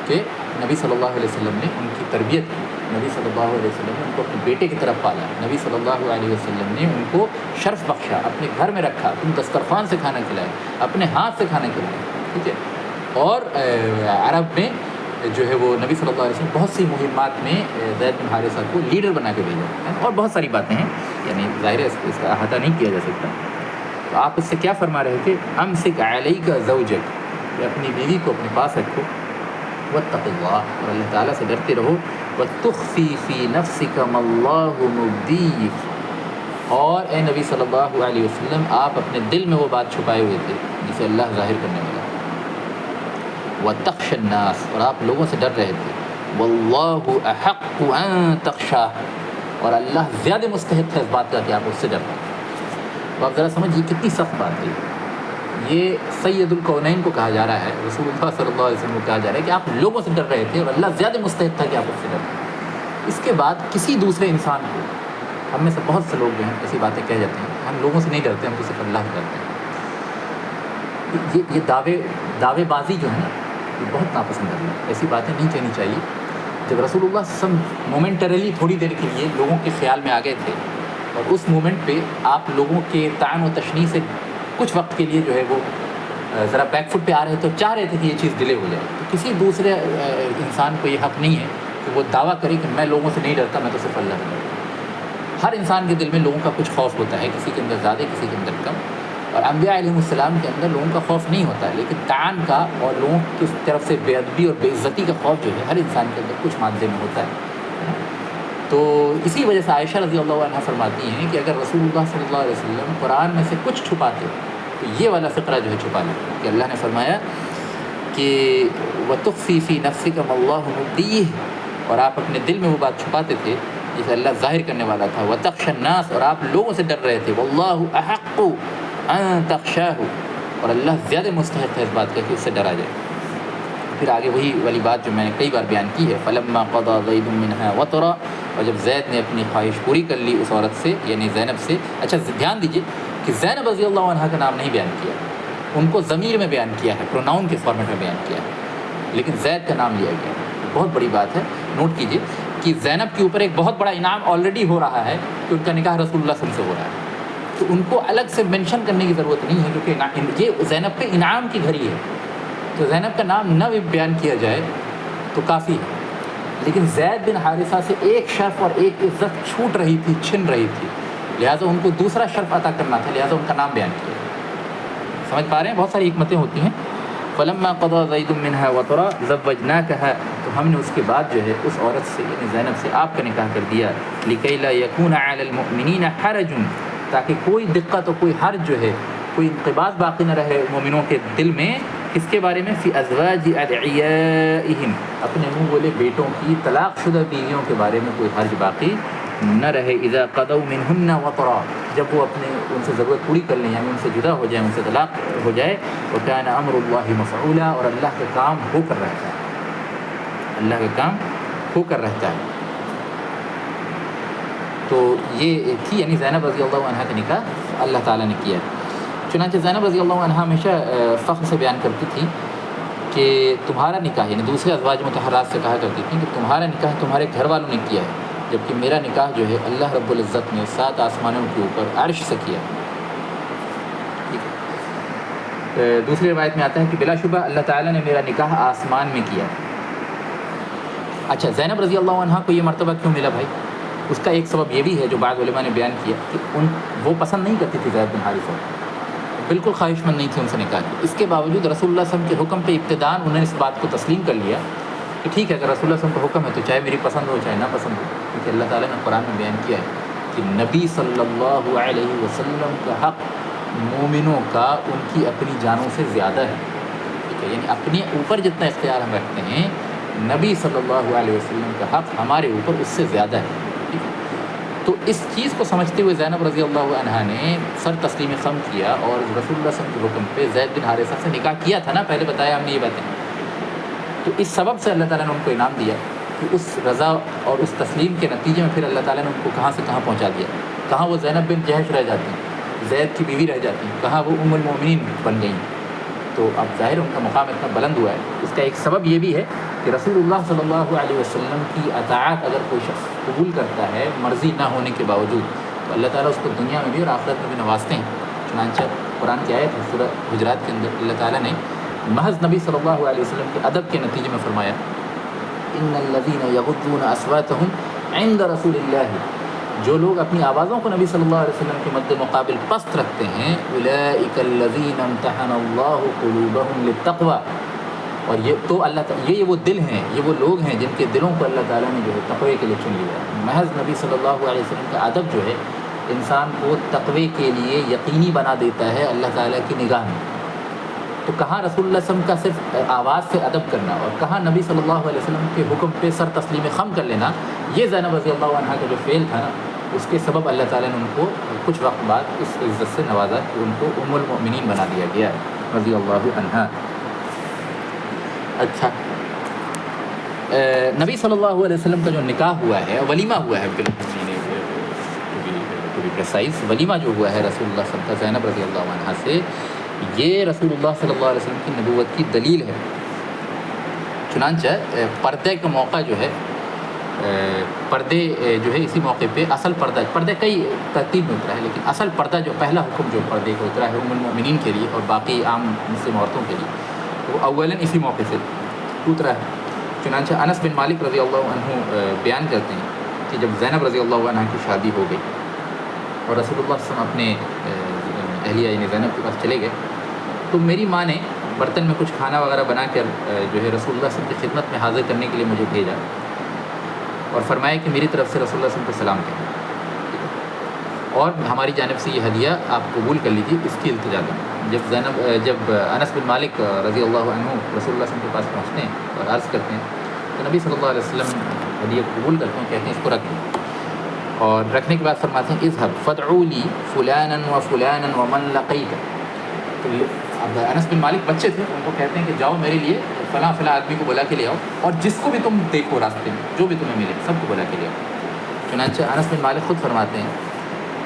کہ نبی صلی اللہ علیہ وسلم نے ان کی تربیت کی، نبی صلی اللہ علیہ وسلم نے ان کو اپنے بیٹے کی طرف پالا، نبی صلی اللہ علیہ وسلم نے ان کو شرف بخشا، اپنے گھر میں رکھا، اپنے دسترخوان سے کھانا کھلایا، اپنے ہاتھ سے کھانا کھلایا، ٹھیک ہے۔ اور عرب میں جو ہے وہ نبی صلی اللہ علیہ وسلم بہت سی مہمات میں زید بن حارثہ کو لیڈر بنا کے بھیجا ہے، اور بہت ساری باتیں ہیں، یعنی ظاہر ہے اس کا احاطہ نہیں کیا جا سکتا۔ تو آپ اس سے کیا فرما رہے تھے؟ امسک علیک زوجک، کہ اپنی بیوی کو اپنے پاس رکھو، واتق اللہ، اور اللہ تعالیٰ سے ڈرتے رہو، وتخفی فی نفسک ما اللہ مبدیہ، اور اے نبی صلی اللہ علیہ وسلم آپ اپنے دل میں وہ بات چھپائے ہوئے تھے جسے اللہ ظاہر کرنے والا، وتخش الناس، اور آپ لوگوں سے ڈر رہے تھے، واللہ احق ان تخشاہ، اور اللہ زیادہ مستحق ہے اس بات کا کہ آپ اس سے ڈر رہے ہیں۔ تو آپ ذرا سمجھیے کتنی سخت بات ہے، یہ سید الکونین کو کہا جا رہا ہے، رسول اللہ صلی اللہ علیہ وسلم کو کہا جا رہا ہے کہ آپ لوگوں سے ڈر رہے تھے اور اللہ زیادہ مستحق تھا کہ آپ اس سے ڈر رہے ہیں۔ اس کے بعد کسی دوسرے انسان کو، ہم میں سے بہت سے لوگ جو ہیں ایسی باتیں کہہ جاتے ہیں، ہم لوگوں سے نہیں ڈرتے، ہم تو صرف اللہ سے ڈرتے ہیں۔ یہ دعوے بازی جو ہے نا، یہ بہت ناپسند ہے، ایسی باتیں نہیں کہنی چاہیے۔ جب رسول اللہ صلی اللہ علیہ وسلم مومنٹریلی تھوڑی دیر کے لیے لوگوں کے خیال میں آ گئے تھے، اور اس مومنٹ پہ آپ لوگوں کے طعن و تشنیع سے کچھ وقت کے لیے جو ہے وہ ذرا بیک فٹ پہ آ رہے تھے اور چاہ رہے تھے کہ یہ چیز ڈیلے ہو جائے، تو کسی دوسرے انسان کو یہ حق نہیں ہے کہ وہ دعویٰ کرے کہ میں لوگوں سے نہیں ڈرتا، میں تو صرف اللہ سے ڈرتا۔ ہر انسان کے دل میں لوگوں کا کچھ خوف ہوتا ہے، کسی کے اندر زیادہ، کسی کے اندر کم، اور انبیاء علیہ السلام کے اندر لوگوں کا خوف نہیں ہوتا ہے، لیکن طعن کا اور لوگوں کی طرف سے بے ادبی اور بے عزتی کا خوف جو ہے ہر انسان کے اندر کچھ مادے میں ہوتا ہے۔ تو اسی وجہ سے عائشہ رضی اللہ عنہا فرماتی ہیں کہ اگر رسول اللہ صلی اللہ علیہ وسلم قرآن میں سے کچھ چھپاتے تو یہ والا فقرہ جو ہے چھپا لیں، کہ اللہ نے فرمایا کہ وَتُخْفِي فِي نَفْسِكَ مَا اللَّهُ مُبْدِيهِ، اور آپ اپنے دل میں وہ بات چھپاتے تھے جسے اللہ ظاہر کرنے والا تھا، وَتَخْشَ النَّاسَ، اور آپ لوگوں سے ڈر رہے تھے، وَاللَّهُ أَحَقُّ أَن تَخْشَاهُ، اور اللہ زیادہ مستحق ہے اس بات کا کہ اس سے ڈرا جائے۔ پھر آگے وہی والی بات جو میں نے کئی بار بیان کی ہے، فَلَمَّا قَضَى زَيْدٌ مِّنْهَا وَطَرًا، اور جب زید نے اپنی خواہش پوری کر لی اس عورت سے، یعنی زینب سے۔ اچھا دھیان دیجئے کہ زینب رضی اللہ عنہ کا نام نہیں بیان کیا، ان کو ضمیر میں بیان کیا ہے، پروناؤن کے فارمیٹ میں بیان کیا ہے، لیکن زید کا نام لیا گیا ہے۔ بہت بڑی بات ہے، نوٹ کیجئے کہ زینب کے اوپر ایک بہت بڑا انعام آلریڈی ہو رہا ہے کہ ان کا نکاح رسول اللہ صلی اللہ علیہ وسلم سے ہو رہا ہے، تو ان کو الگ سے مینشن کرنے کی ضرورت نہیں ہے، کیونکہ یہ زینب پہ انعام کی گھڑی ہے، تو زینب کا نام نہ بھی بیان کیا جائے تو کافی ہے۔ لیکن زید بن حارثہ سے ایک شرف اور ایک عزت چھوٹ رہی تھی، چھن رہی تھی، لہٰذا ان کو دوسرا شرف عطا کرنا تھا، لہٰذا ان کا نام بیان کیا۔ سمجھ پا رہے ہیں؟ بہت ساری حکمتیں ہوتی ہیں۔ فَلَمَّا قَضَى زَيْدٌ مِّنْهَا وَطَرًا زَوَّجْنَاكَهَا، تو ہم نے اس کے بعد جو ہے اس عورت سے یعنی زینب سے آپ کا نکاح کر دیا، لِكَيْ لَا يَكُونَ عَلَى الْمُؤْمِنِينَ حَرَجٌ، تاکہ کوئی دقت اور کوئی حرج جو ہے، کوئی انقباض باقی نہ رہے مومنوں کے دل میں، کس کے بارے میں؟ فی ازواج ادعیائہم، اپنے منہ بولے بیٹوں کی طلاق شدہ بیویوں کے بارے میں کوئی حرج باقی نہ رہے، اذا قضوا منہن وطرا، جب وہ اپنے ان سے ضرورت پوری کر لیں، یعنی ان سے جدا ہو جائیں، ان سے طلاق ہو جائے، وکان امر اللہ مفعولا، اور اللہ کا کام ہو کر رہتا ہے، اللہ کا کام ہو کر رہتا ہے۔ تو یہ تھی یعنی زینب رضی اللہ عنہ کا نکاح اللہ تعالیٰ نے کیا۔ چنانچہ زینب رضی اللہ عنہ ہمیشہ فخر سے بیان کرتی تھی کہ تمہارا نکاح، یعنی دوسرے ازواج مطہرات سے کہا کرتی تھی کہ تمہارا نکاح تمہارے گھر والوں نے کیا ہے، جبکہ میرا نکاح جو ہے اللہ رب العزت نے 7 آسمانوں کے اوپر عرش سے کیا۔ دوسری روایت میں آتا ہے کہ بلا شبہ اللہ تعالیٰ نے میرا نکاح آسمان میں کیا۔ اچھا زینب رضی اللہ عنہ کو یہ مرتبہ کیوں ملا بھائی؟ اس کا ایک سبب یہ بھی ہے جو بعض علماء نے بیان کیا کہ وہ پسند نہیں کرتی تھی زید بن حارثہ، بالکل خواہش مند نہیں تھی ان سے نکاح کی، اس کے باوجود رسول اللہ صلی اللہ علیہ وسلم کے حکم پہ ابتداءً انہوں نے اس بات کو تسلیم کر لیا کہ ٹھیک ہے، اگر رسول اللہ صلی اللہ علیہ وسلم کا حکم ہے تو چاہے میری پسند ہو چاہے نہ پسند ہو، کیونکہ اللہ تعالیٰ نے قرآن میں بیان کیا ہے کہ نبی صلی اللہ علیہ وسلم کا حق مومنوں کا ان کی اپنی جانوں سے زیادہ ہے، ٹھیک ہے، یعنی اپنے اوپر جتنا اختیار ہم رکھتے ہیں نبی صلی اللہ علیہ وسلم کا حق ہمارے اوپر اس سے زیادہ ہے، ٹھیک ہے۔ تو اس چیز کو سمجھتے ہوئے زینب رضی اللہ عنہ نے سر تسلیم خم کیا اور رسول اللہ صلی اللہ علیہ وسلم کے حکم پہ زید بن حارثہ سے نکاح کیا تھا نا، پہلے بتایا ہم نے یہ باتیں، تو اس سبب سے اللہ تعالیٰ نے ان کو انعام دیا کہ اس رضا اور اس تسلیم کے نتیجے میں پھر اللہ تعالیٰ نے ان کو کہاں سے کہاں پہنچا دیا، کہاں وہ زینب بن جہش رہ جاتی ہیں، زید کی بیوی رہ جاتی ہیں، کہاں وہ ام المومنین بن گئیں۔ تو اب ظاہر ان کا مقام اتنا بلند ہوا ہے، اس کا ایک سبب یہ بھی ہے کہ رسول اللہ صلی اللہ علیہ وسلم کی اطاعت اگر کوئی شخص قبول کرتا ہے مرضی نہ ہونے کے باوجود، تو اللہ تعالیٰ اس کو دنیا میں بھی اور آخرت میں بھی نوازتے ہیں۔ چنانچہ قرآن کی آیت ہے سورہ حجرات کے اندر اللہ تعالیٰ نے محض نبی صلی اللہ علیہ وسلم کے ادب کے نتیجے میں فرمایا ان الذین یغضون اصواتهم عند رسول اللہ، جو لوگ اپنی آوازوں کو نبی صلی اللہ علیہ وسلم کے مد مقابل پست رکھتے ہیں، اولئک الذین امتحن اللہ قلوبهم للتقوی، اور یہ تو اللہ یہ وہ دل ہیں، یہ وہ لوگ ہیں جن کے دلوں کو اللہ تعالیٰ نے جو ہے تقوی کے لیے چن لیا۔ محض نبی صلی اللہ علیہ وسلم کا ادب جو ہے انسان کو تقوی کے لیے یقینی بنا دیتا ہے اللہ تعالیٰ کی نگاہ میں۔ تو کہاں رسول اللہ صلی اللہ علیہ وسلم کا صرف آواز سے ادب کرنا، اور کہاں نبی صلی اللہ علیہ وسلم کے حکم پہ سر تسلیم خم کر لینا، یہ زینب رضی اللہ عنہ کا جو فعل تھا نا، اس کے سبب اللہ تعالیٰ نے ان کو کچھ وقت بعد اس عزت سے نوازا کہ ان کو ام المؤمنین بنا دیا گیا ہے رضی اللہ عنہ۔ اچھا، نبی صلی اللہ علیہ وسلم کا جو نکاح ہوا ہے، ولیمہ ہوا ہے، پریسائز ولیمہ جو ہوا ہے رسول اللہ صلی اللہ علیہ وسلم کا زینب رضی اللہ عنہ سے، یہ رسول اللہ صلی اللہ علیہ وسلم کی نبوت کی دلیل ہے۔ چنانچہ پردے کا موقع جو ہے، پردے جو ہے اسی موقع پہ اصل پردہ کئی ترتیب میں اترا ہے، لیکن اصل پردہ جو پہلا حکم جو پردے کا اترا ہے ام المؤمنین کے لیے اور باقی عام مسلم عورتوں کے لیے، وہ اولاً اسی موقع سے اترا ہے۔ چنانچہ انس بن مالک رضی اللہ عنہ بیان کرتے ہیں کہ جب زینب رضی اللہ عنہ کی شادی ہو گئی اور رسول اللہ صلی اللہ علیہ وسلم اپنے اہلیہ یعنی زینب کے پاس چلے گئے، تو میری ماں نے برتن میں کچھ کھانا وغیرہ بنا کر جو ہے رسول اللہ صلی اللہ علیہ وسلم کی خدمت میں حاضر کرنے کے لیے مجھے بھیجا اور فرمایا کہ میری طرف سے رسول اللہ صلی اللہ علیہ وسلم کو سلام کہیں اور ہماری جانب سے یہ ہدیہ آپ قبول کر لیجیے، اس کی التجا دیں۔ جب انس بن مالک رضی اللہ عنہ رسول اللہ صلی اللہ علیہ وسلم کے پاس پہنچتے ہیں اور عرض کرتے ہیں تو نبی صلی اللہ علیہ وسلم ہدیہ قبول کرتے ہیں، کہتے ہیں اس کو رکھ دیں، اور رکھنے کے بعد فرماتے ہیں اذهب فادعوا لي فلانا وفلانا ومن لقيت۔ تو اب انس بن مالک بچے تھے، ان کو کہتے ہیں کہ جاؤ میرے لیے فلاں فلاں آدمی کو بلا کے لے آؤ، اور جس کو بھی تم دیکھو راستے میں جو بھی تمہیں ملے سب کو بلا کے لے آؤ۔ چنانچہ انس بن مالک خود فرماتے ہیں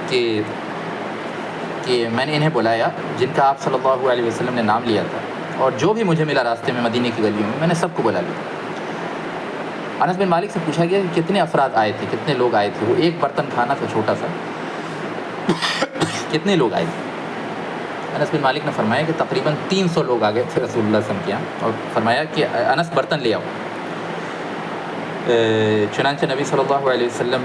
کہ میں نے انہیں بلایا جن کا آپ صلی اللہ علیہ وسلم نے نام لیا تھا، اور جو بھی مجھے ملا راستے میں مدینے کی گلیوں میں نے سب کو بلا لیا۔ انس بن مالک سے پوچھا گیا کہ کتنے افراد آئے تھے، کتنے لوگ آئے تھے، وہ ایک برتن کھانا تھا چھوٹا سا، کتنے لوگ آئے تھے؟ انس بن مالک نے فرمایا کہ تقریباً 300 لوگ آ گئے تھے رسول اللہ صلی اللہ علیہ وسلم کے یہاں، اور فرمایا کہ انس برتن لے آؤ۔ چنانچہ نبی صلی اللہ علیہ وسلم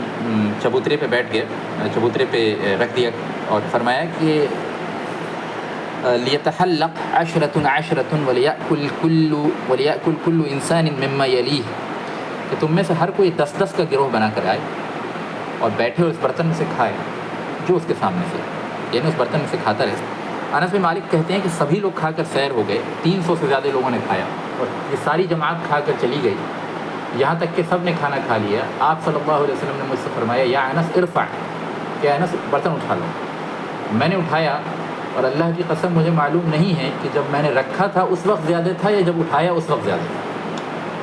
چبوترے پہ بیٹھ گئے، چبوترے پہ رکھ دیا اور فرمایا کہ لیتحلق عشرۃ عشرۃ ولیأکل کل انسان مما یلیہ، کہ تم میں سے ہر کوئی 10 کا گروہ بنا کر آئے اور بیٹھے اور اس برتن میں سے کھائے جو اس کے سامنے سے، یعنی اس برتن میں سے کھاتا رہے۔ انس بن مالک کہتے ہیں کہ سبھی لوگ کھا کر سیر ہو گئے، 300 سے زیادہ لوگوں نے کھایا، اور یہ ساری جماعت کھا کر چلی گئی، یہاں تک کہ سب نے کھانا کھا لیا۔ آپ صلی اللہ علیہ وسلم نے مجھ سے فرمایا یا انس ارفع، کہ انس برتن اٹھا لو۔ میں نے اٹھایا، اور اللہ کی قسم مجھے معلوم نہیں ہے کہ جب میں نے رکھا تھا اس وقت زیادہ تھا یا جب اٹھایا اس وقت زیادہ تھا۔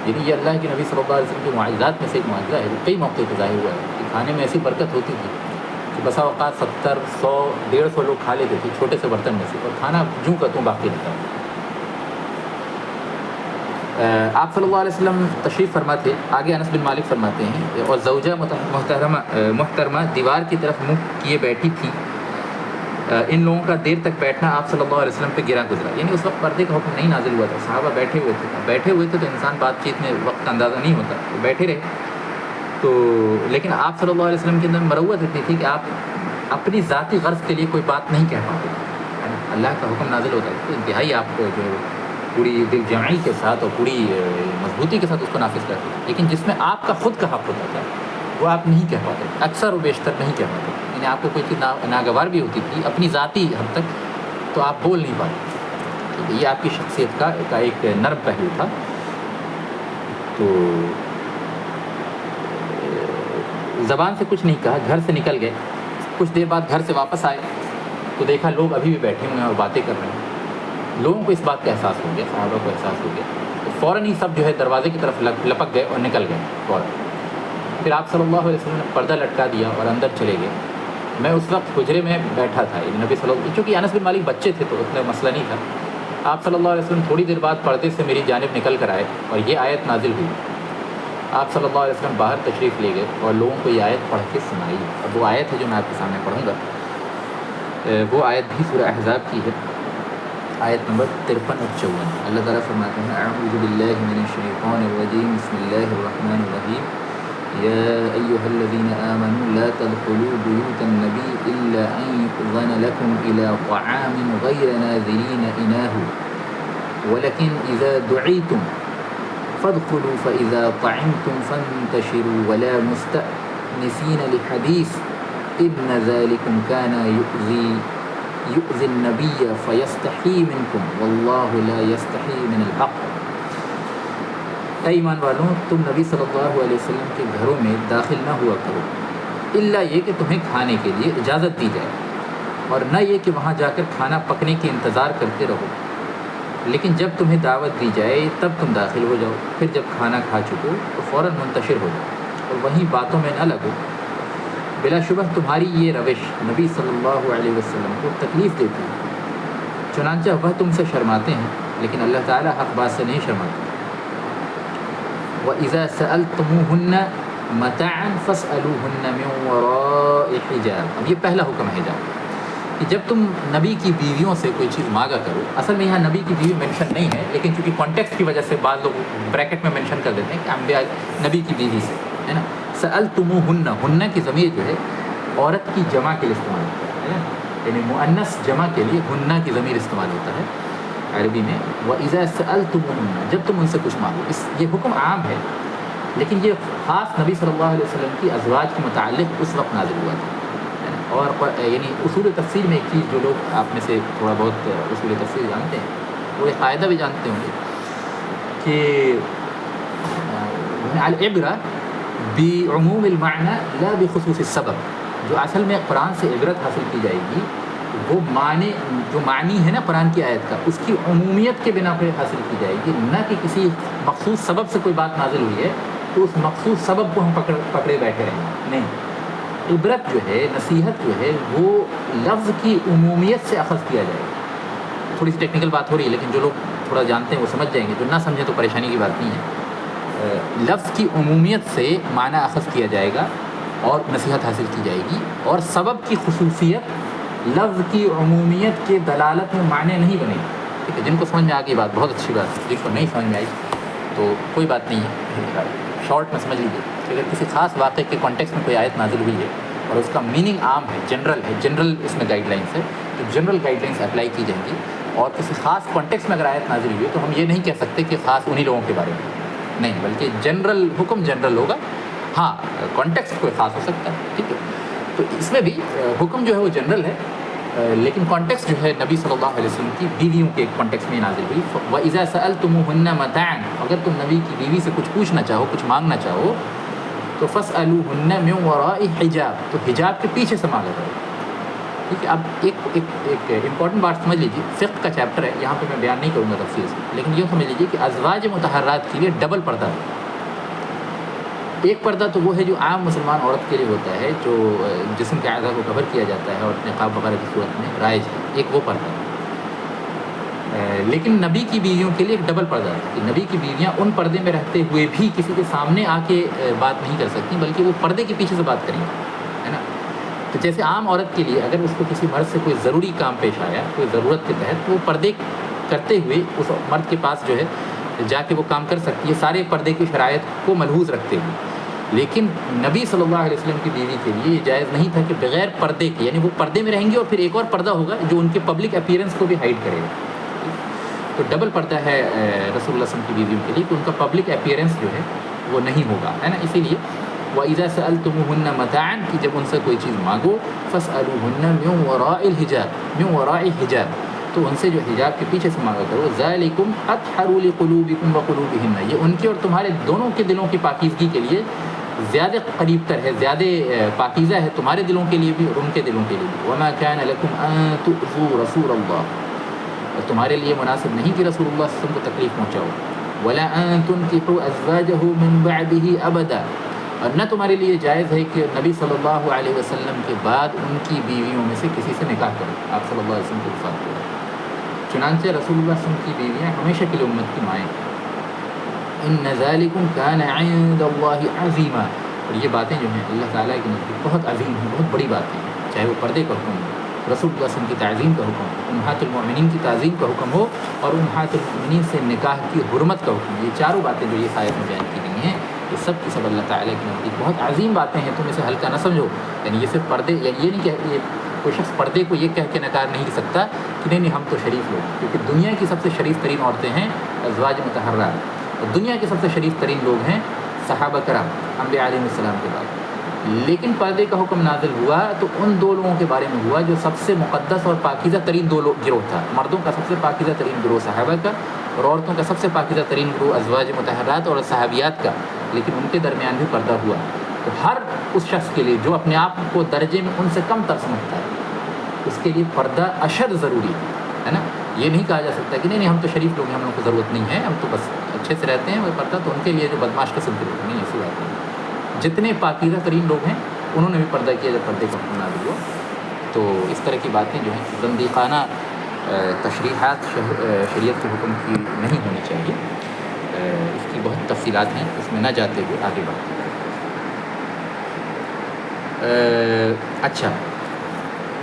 یعنی یہ اللہ کے نبی صلی اللہ علیہ وسلم کے معجزات میں سے ایک معجزہ ہے، وہ کئی موقع پہ ظاہر ہوا ہے کہ کھانے میں ایسی برکت ہوتی تھی کہ بسا اوقات 70 100 150 لوگ کھا لیتے تھے چھوٹے سے برتن میں سے، اور کھانا جوں کا توں باقی رہتا۔ آپ صلی اللہ علیہ وسلم تشریف فرما تھے، آگے انس بن مالک فرماتے ہیں، اور زوجہ محترمہ دیوار کی طرف منہ کیے بیٹھی تھی، ان لوگوں کا دیر تک بیٹھنا آپ صلی اللہ علیہ وسلم پہ گرا گزرا، یعنی اس وقت پردے کا حکم نہیں نازل ہوا تھا، صحابہ بیٹھے ہوئے تھے تو انسان بات چیت میں وقت کا اندازہ نہیں ہوتا، تو بیٹھے رہے تو، لیکن آپ صلی اللہ علیہ وسلم کے اندر مروت اتنی تھی کہ آپ اپنی ذاتی غرض کے لیے کوئی بات نہیں کہہ پاتے، اللہ کا حکم نازل ہوتا ہے تو انتہائی آپ جو پوری دل جمعی کے ساتھ اور پوری مضبوطی کے ساتھ اس کو نافذ کرتے ہیں، لیکن جس میں آپ کا خود کا حق ہوتا تھا وہ آپ نہیں کہہ پاتے، اکثر و بیشتر نہیں کہہ پاتے، یعنی آپ کو کوئی چیز ناگوار بھی ہوتی تھی اپنی ذاتی حد تک تو آپ بول نہیں پاتے، یہ آپ کی شخصیت کا ایک نرم پہلو تھا۔ تو زبان سے کچھ نہیں کہا، گھر سے نکل گئے، کچھ دیر بعد گھر سے واپس آئے تو دیکھا لوگ ابھی بھی بیٹھے ہوئے ہیں اور باتیں کر رہے ہیں، لوگوں کو اس بات کا احساس ہو گیا، صحابہ کو احساس ہو گیا، تو فوراً ہی سب جو ہے دروازے کی طرف لپک گئے اور نکل گئے فوراً۔ پھر آپ صلی اللہ علیہ وسلم نے پردہ لٹکا دیا اور اندر چلے گئے۔ میں اس وقت حجرے میں بیٹھا تھا، نبی صلی اللہ علیہ وسلم، چونکہ انس بن مالک بچے تھے تو اتنا مسئلہ نہیں تھا۔ آپ صلی اللہ علیہ وسلم تھوڑی دیر بعد پردے سے میری جانب نکل کر آئے اور یہ آیت نازل ہوئی۔ آپ صلی اللہ علیہ وسلم باہر تشریف لے گئے اور لوگوں کو یہ آیت پڑھ کے سنائی۔ اب وہ آیت ہے جو میں آپ کے سامنے پڑھوں گا، وہ آیت بھی سورہ احزاب کی ہے، آیت نمبر 53 اور 54 اللہ تعالیٰ فرماتے ہیں اعوذ باللہ من الشیطان الرجیم بسم اللہ الرحمن الرحیم یا ایہا الذین آمنوا لا تدخلوا بیوت النبی الا ان یؤذن لکم الى طعام غیر ناظرین اناہ ولکن اذا دعیتم فادخلوا فاذا طعمتم فانتشروا ولا مستأنسین لحدیث ان ذلکم کان یؤذی النبی فیستحی منکم واللہ لا یستحی من الحق۔ اے ایمان والوں، تم نبی صلی اللہ علیہ وسلم کے گھروں میں داخل نہ ہوا کرو الا یہ کہ تمہیں کھانے کے لیے اجازت دی جائے، اور نہ یہ کہ وہاں جا کر کھانا پکنے کے انتظار کرتے رہو، لیکن جب تمہیں دعوت دی جائے تب تم داخل ہو جاؤ، پھر جب کھانا کھا چکو تو فوراً منتشر ہو جاؤ اور وہیں باتوں میں نہ لگو۔ بلا شبہ تمہاری یہ روش نبی صلی اللہ علیہ وسلم کو تکلیف دیتی ہے، چنانچہ وہ تم سے شرماتے ہیں لیکن اللہ تعالیٰ حق بات سے نہیں شرماتے۔ وَإِذَا سَأَلْتُمُوهُنَّ مَتَاعًا فَاسْأَلُوهُنَّ مِنْ وَرَاءِ حِجَابٍ۔ اب یہ پہلا حکم ہے حجاب کہ جب تم نبی کی بیویوں سے کوئی چیز مانگا کرو، اصل میں یہاں نبی کی بیوی مینشن نہیں ہے، لیکن چونکہ کانٹیکسٹ کی وجہ سے بعض لوگ بریکٹ میں مینشن کر دیتے ہیں کہ انبیاء نبی کی بیوی سے، ہے نا۔ سألتموهن، ہن کی ضمیر جو ہے عورت کی جمع کے لیے استعمال ہوتا ہے نا، یعنی مؤنث جمع کے لیے ہن کی ضمیر استعمال ہوتا ہے عربی میں۔ وَإِذَا سَأَلْتُمُوهُنَّ، جب تم ان سے کچھ مانگو، یہ حکم عام ہے لیکن یہ خاص نبی صلی اللہ علیہ وسلم کی ازواج کے متعلق اس وقت نازل ہوا تھا۔ اور یعنی اصول تفسیر میں ایک چیز جو لوگ آپ میں سے تھوڑا بہت اصول تفسیر جانتے ہیں وہ ایک قاعدہ بھی جانتے ہوں گے کہ العبرہ بعموم المعنی لا بخصوص السبب، جو اصل میں قرآن سے عبرت حاصل کی جائے گی وہ معنی، جو معنی ہے نا قرآن کی آیت کا، اس کی عمومیت کے بنا پہ حاصل کی جائے گی، نہ کہ کسی مخصوص سبب سے کوئی بات نازل ہوئی ہے تو اس مخصوص سبب کو ہم پکڑے بیٹھے رہیں گے، نہیں۔ عبرت جو ہے، نصیحت جو ہے، وہ لفظ کی عمومیت سے اخذ کیا جائے گا۔ تھوڑی سی ٹیکنیکل بات ہو رہی ہے لیکن جو لوگ تھوڑا جانتے ہیں وہ سمجھ جائیں گے، جو نہ سمجھیں تو پریشانی کی بات نہیں ہے۔ لفظ کی عمومیت سے معنی اخذ کیا جائے گا اور نصیحت حاصل کی جائے گی، اور سبب کی خصوصیت لفظ کی عمومیت کے دلالت میں معنی نہیں بنے گی، ٹھیک ہے۔ جن کو سمجھ میں آ گئی بات بہت اچھی بات ہے، جن کو نہیں سمجھ میں آئی تو کوئی بات نہیں ہے، شارٹ میں سمجھ لیجیے کہ اگر کسی خاص واقعے کے کانٹیکسٹ میں کوئی آیت نازل ہوئی ہے اور اس کا میننگ عام ہے، جنرل ہے، جنرل اس میں گائیڈ لائنس ہے، تو جنرل گائیڈ لائنس اپلائی کی جائیں گی، اور کسی خاص کانٹیکسٹ میں اگر آیت نازل ہوئی ہے تو ہم یہ نہیں کہہ سکتے کہ خاص انہی لوگوں کے بارے میں نہیں، بلکہ جنرل حکم جنرل ہوگا، ہاں کانٹیکسٹ کوئی خاص ہو سکتا ہے، ٹھیک ہے۔ تو اس میں بھی حکم جو ہے وہ جنرل ہے، لیکن کانٹیکسٹ جو ہے نبی صلی اللہ علیہ وسلم کی بیویوں کے کانٹیکسٹ میں نازل ہوئی۔ وَإِذَا سَأَلْتُمُوهُنَّ مَتَاعًا، اگر تم نبی کی بیوی سے کچھ پوچھنا چاہو، کچھ مانگنا چاہو تو فَاسْأَلُوهُنَّ مِنْ وَرَاءِ حِجَابٍ، تو حجاب کے پیچھے سے مانگا کرو، ٹھیک ہے۔ اب ایک امپورٹنٹ بات سمجھ لیجیے، فقہ کا چیپٹر ہے، یہاں پہ میں بیان نہیں کروں گا تفصیل سے، لیکن یہ سمجھ لیجیے کہ ازواج مطہرات کے لیے ڈبل پردہ ہے۔ ایک پردہ تو وہ ہے جو عام مسلمان عورت کے لیے ہوتا ہے، جو جسم کے اعضاء کو کور کیا جاتا ہے اور نقاب وغیرہ کی صورت میں رائج ہے، ایک وہ پردہ ہے۔ لیکن نبی کی بیویوں کے لیے ایک ڈبل پردہ ہے کہ نبی کی بیویاں ان پردے میں رہتے ہوئے بھی کسی کے سامنے آ کے بات نہیں کر سکتی، بلکہ وہ پردے کے پیچھے سے بات کریں گی، ہے نا۔ تو جیسے عام عورت کے لیے اگر اس کو کسی مرد سے کوئی ضروری کام پیش آیا، کوئی ضرورت کے تحت، وہ پردے کرتے ہوئے اس مرد کے پاس جو ہے جا کے وہ کام کر سکتی ہے، سارے پردے کی شرائط کو ملحوظ رکھتے ہوئے۔ لیکن نبی صلی اللہ علیہ وسلم کی بیوی کے لیے یہ جائز نہیں تھا کہ بغیر پردے کے، یعنی وہ پردے میں رہیں گے اور پھر ایک اور پردہ ہوگا جو ان کے پبلک اپیئرنس کو بھی ہائڈ کرے گا۔ تو ڈبل پردہ ہے رسول اللہ صلی اللہ علیہ وسلم کی بیویوں کے لیے کہ ان کا پبلک اپیئرنس جو ہے وہ نہیں ہوگا، ہے نا۔ اسی لیے وَإِذَا سَأَلْتُمُوهُنَّ مَتَاعًا کہ جب ان سے کوئی چیز مانگو، فَاسْأَلُوهُنَّ مِنْ وَرَاءِ الْحِجَابِ، مِنْ وَرَاءِ الْحِجَابِ، تو ان سے جو حجاب کے پیچھے سے مانگا کرو۔ ذَلِكُمْ أَطْهَرُ لِقُلُوبِكُمْ وَقُلُوبِهِنَّ، یہ ان کی اور تمہارے دونوں کے دلوں کی پاکیزگی کے لیے زیادہ قریب تر ہے، زیادہ پاکیزہ ہے، تمہارے دلوں کے لیے بھی اور ان کے دلوں کے لیے بھی۔ وَمَا كَانَ لَكُمْ أَن تُؤْذُوا رَسُولَ اللَّهِ، اور تمہارے لیے مناسب نہیں کہ رسول اللہ صلی اللہ علیہ وسلم کو تکلیف پہنچاؤ۔ وَلَا أَن تُنكِحُوا أَزْوَاجَهُ مِن بَعْدِهِ أَبَدًا، اور نہ تمہارے لیے جائز ہے کہ نبی صلی اللہ علیہ وسلم کے بعد ان کی بیویوں میں سے کسی سے نکاح کرو، آپ صلی اللہ علیہ وسلم کو وفات کرو۔ چنانچہ رسول اللہ صلی اللہ علیہ وسلم کی بیویاں ہمیشہ کے لیے امت کی مائیں۔ إِنَّ ذَلِكُمْ كَانَ عِندَ اللَّهِ عَظِيمًا، اور یہ باتیں جو ہیں اللہ تعالیٰ کے نزدیک بہت عظیم ہیں، بہت بڑی باتیں ہیں، چاہے وہ پردے کا حکم ہو، رسول اللہ صلی اللہ علیہ وسلم کی تعظیم کا حکم ہو، امہات المؤمنین کی تعظیم کا حکم ہو، اور امہات المؤمنین سے نکاح کی حرمت کا حکم. یہ چاروں باتیں جو یہ آیت میں بیان کی گئی ہیں یہ سب کی سب اللہ تعالیٰ کی نزدیک بہت عظیم باتیں ہیں. تم اسے ہلکا نہ سمجھو. یعنی یہ صرف پردے، یعنی یہ نہیں کہ یہ کوئی شخص پردے کو یہ کہہ کے نکار نہیں سکتا کہ نہیں ہم تو شریف لوگ، کیونکہ دنیا کی سب سے شریف ترین عورتیں ہیں ازواج مطہرات، اور دنیا کے سب سے شریف ترین لوگ ہیں صحابہ کرام انبیاء علیہ السلام کے بعد. لیکن پردے کا حکم نازل ہوا تو ان دو لوگوں کے بارے میں ہوا جو سب سے مقدس اور پاکیزہ ترین گروہ تھا. مردوں کا سب سے پاکیزہ ترین گروہ صحابہ کا، اور عورتوں کا سب سے پاکیزہ ترین گروہ ازواج مطہرات اور صحابیات کا. لیکن ان کے درمیان بھی پردہ ہوا. تو ہر اس شخص کے لیے جو اپنے آپ کو درجے میں ان سے کم تر سمجھتا ہے اس کے لیے پردہ اشد ضروری ہے نا. یہ نہیں کہا جا سکتا کہ نہیں ہم تو شریف لوگ ہیں، ہم لوگوں کو ضرورت نہیں ہے، ہم تو بس اچھے سے رہتے ہیں. وہ پردہ تو ان کے لیے جو بدماش قسم کے لوگ نہیں، ایسی بات نہیں. جتنے پاکیزہ ترین لوگ ہیں انہوں نے بھی پردہ کیا جب پردے کا حکم نازل ہوا. تو اس طرح کی باتیں جو ہیں زندیقانہ تشریحات شریعت کے حکم کی نہیں ہونی چاہیے. اس کی بہت تفصیلات ہیں، اس میں نہ جاتے ہوئے آگے بڑھتے ہیں. اچھا،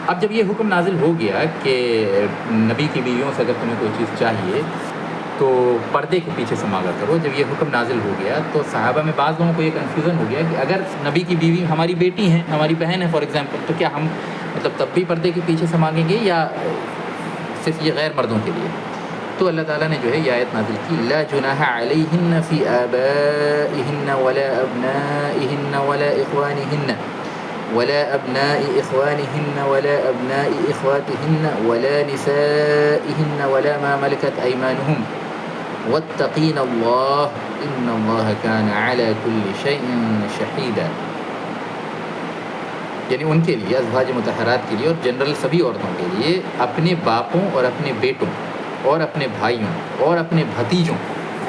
اب جب یہ حکم نازل ہو گیا کہ نبی کی بیویوں سے اگر تمہیں کوئی چیز چاہیے تو پردے کے پیچھے سے مانگا کرو. جب یہ حکم نازل ہو گیا تو صحابہ میں بعض لوگوں کو یہ کنفیوژن ہو گیا کہ اگر نبی کی بیوی ہماری بیٹی ہیں، ہماری بہن ہے فار ایگزامپل، تو کیا ہم مطلب تب بھی پردے کے پیچھے سے مانگیں گے یا صرف یہ غیر مردوں کے لیے؟ تو اللہ تعالیٰ نے جو ہے یہ آیت نازل کی، لا جناح علیہن فی آبائہن ولا ابنائہن ولا اخوانہن ولا ابناء اخوانہن ولا ابناء اخواتہن ولا نسائہن ولا ما ملکت ایمانہم واتقین اللہ ان اللہ کان علی کل شیء شہیدا. یعنی ان کے لیے، ازواج مطہرات کے لیے اور جنرل سبھی عورتوں کے لیے، اپنے باپوں اور اپنے بیٹوں اور اپنے بھائیوں اور اپنے بھتیجوں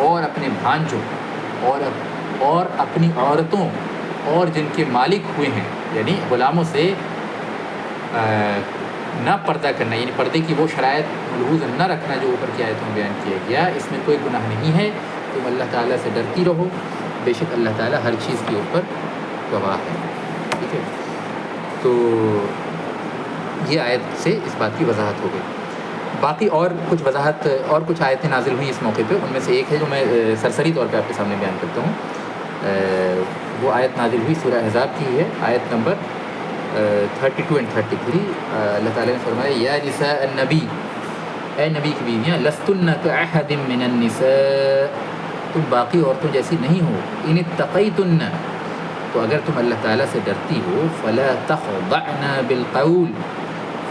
اور اپنے بھانجوں اور اپنی عورتوں اور جن کے مالک ہوئے ہیں، یعنی غلاموں سے نہ پردہ کرنا، یعنی پردے کی وہ شرائط ملحوظ نہ رکھنا جو اوپر کی آیتوں میں بیان کیا گیا. اس میں کوئی گناہ نہیں ہے. تم اللہ تعالیٰ سے ڈرتی رہو، بے شک اللہ تعالیٰ ہر چیز کے اوپر گواہ ہے. ٹھیک ہے، تو یہ آیت سے اس بات کی وضاحت ہو گئی. باقی اور کچھ وضاحت اور کچھ آیتیں نازل ہوئیں اس موقع پہ. ان میں سے ایک ہے جو میں سرسری طور پہ آپ کے سامنے بیان کرتا ہوں. وہ آیت نازل ہوئی سورہ احزاب کی ہے، آیت نمبر 32 and 33. اللہ تعالیٰ نے فرمایا، یا نساء النبی، اے نبی کی بیویاں، لستن کاحد من النساء، تم باقی عورتوں جیسی نہیں ہو. ان اتقیتن، تو اگر تم اللہ تعالیٰ سے ڈرتی ہو، فلا تخضعن بالقول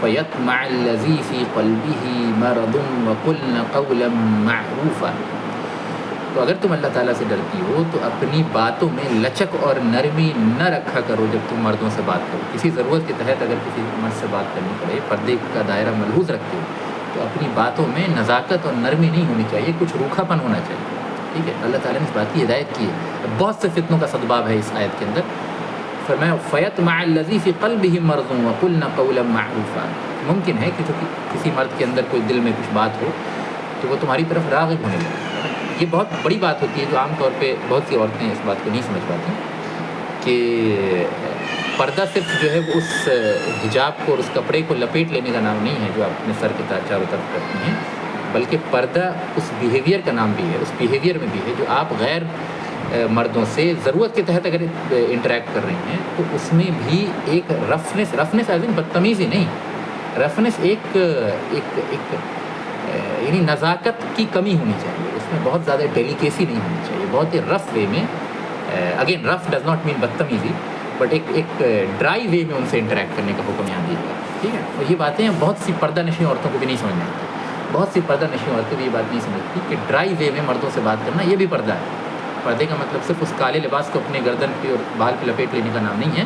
فیطمع الذی فی قلبہ مرض وقلن قولا معروفا. تو اگر تم اللہ تعالیٰ سے ڈرتی ہو تو اپنی باتوں میں لچک اور نرمی نہ رکھا کرو جب تم مردوں سے بات کرو. کسی ضرورت کے تحت اگر کسی مرد سے بات کرنی پڑے، پردے کا دائرہ ملحوظ رکھتے ہو، تو اپنی باتوں میں نزاکت اور نرمی نہیں ہونی چاہیے، کچھ روکھا پن ہونا چاہیے. ٹھیک ہے، اللہ تعالیٰ نے اس بات کی ہدایت کی ہے. بہت سے فتنوں کا سبب ہے اس آیت کے اندر. فرمایا فیطمع الذی فی قلبہ مرض وقلن قولا معروفا. ممکن ہے کہ کسی مرد کے اندر کوئی دل میں کچھ بات ہو تو وہ تمہاری طرف راغب ہونے لگے. یہ بہت بڑی بات ہوتی ہے جو عام طور پہ بہت سی عورتیں اس بات کو نہیں سمجھ پاتی کہ پردہ صرف جو ہے وہ اس حجاب کو اور اس کپڑے کو لپیٹ لینے کا نام نہیں ہے جو آپ اپنے سر کے چاروں طرف کرتی ہیں، بلکہ پردہ اس بیہیویئر کا نام بھی ہے. اس بیہیویئر میں بھی ہے جو آپ غیر مردوں سے ضرورت کے تحت اگر انٹریکٹ کر رہی ہیں تو اس میں بھی ایک رفنس ایز ان بدتمیزی نہیں، رفنس ایک یعنی نزاکت کی کمی ہونی چاہیے. اس میں بہت زیادہ ڈیلیکیسی نہیں ہونی چاہیے، بہت ہی رف وے میں. Again rough does not mean بدتمیزی، بٹ ایک ڈرائی وے میں ان سے انٹریکٹ کرنے کا حکم یہاں دیا گیا. ٹھیک ہے، اور یہ باتیں بہت سی پردہ نشین عورتوں کو بھی نہیں سمجھ میں آتی. بہت سی پردہ نشین عورتیں بھی یہ بات نہیں سمجھتی کہ ڈرائی وے میں مردوں سے بات کرنا یہ بھی پردہ ہے. پردے کا مطلب صرف اس کالے لباس کو اپنے گردن پہ اور بال پہ لپیٹ لینے کا نام نہیں ہے،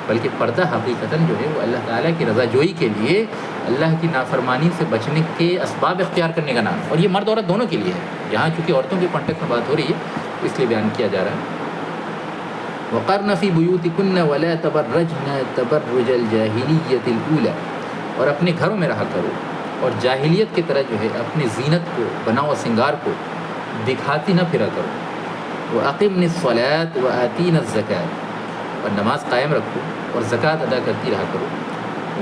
بلکہ پردہ حقیقتاً جو ہے وہ اللہ تعالیٰ کی رضا جوئی کے لیے اللہ کی نافرمانی سے بچنے کے اسباب اختیار کرنے کا نام ہے. اور یہ مرد عورت دونوں کے لیے ہے. یہاں چونکہ عورتوں کے کانٹیکٹ میں بات ہو رہی ہے اس لیے بیان کیا جا رہا ہے. وقرن فی بیوتکن ولا تبرجن تبرج الجاہلیۃ الاولی، اور اپنے گھروں میں رہا کرو اور جاہلیت کی طرح جو ہے اپنی زینت کو، بناؤ و سنگار کو دکھاتی نہ پھرا کرو. وَأَقِمْنِ الصَّلَاةَ وَآتِينَ الزَّكَاةَ، اور نماز قائم رکھو اور زکوٰۃ ادا کرتی رہا کرو.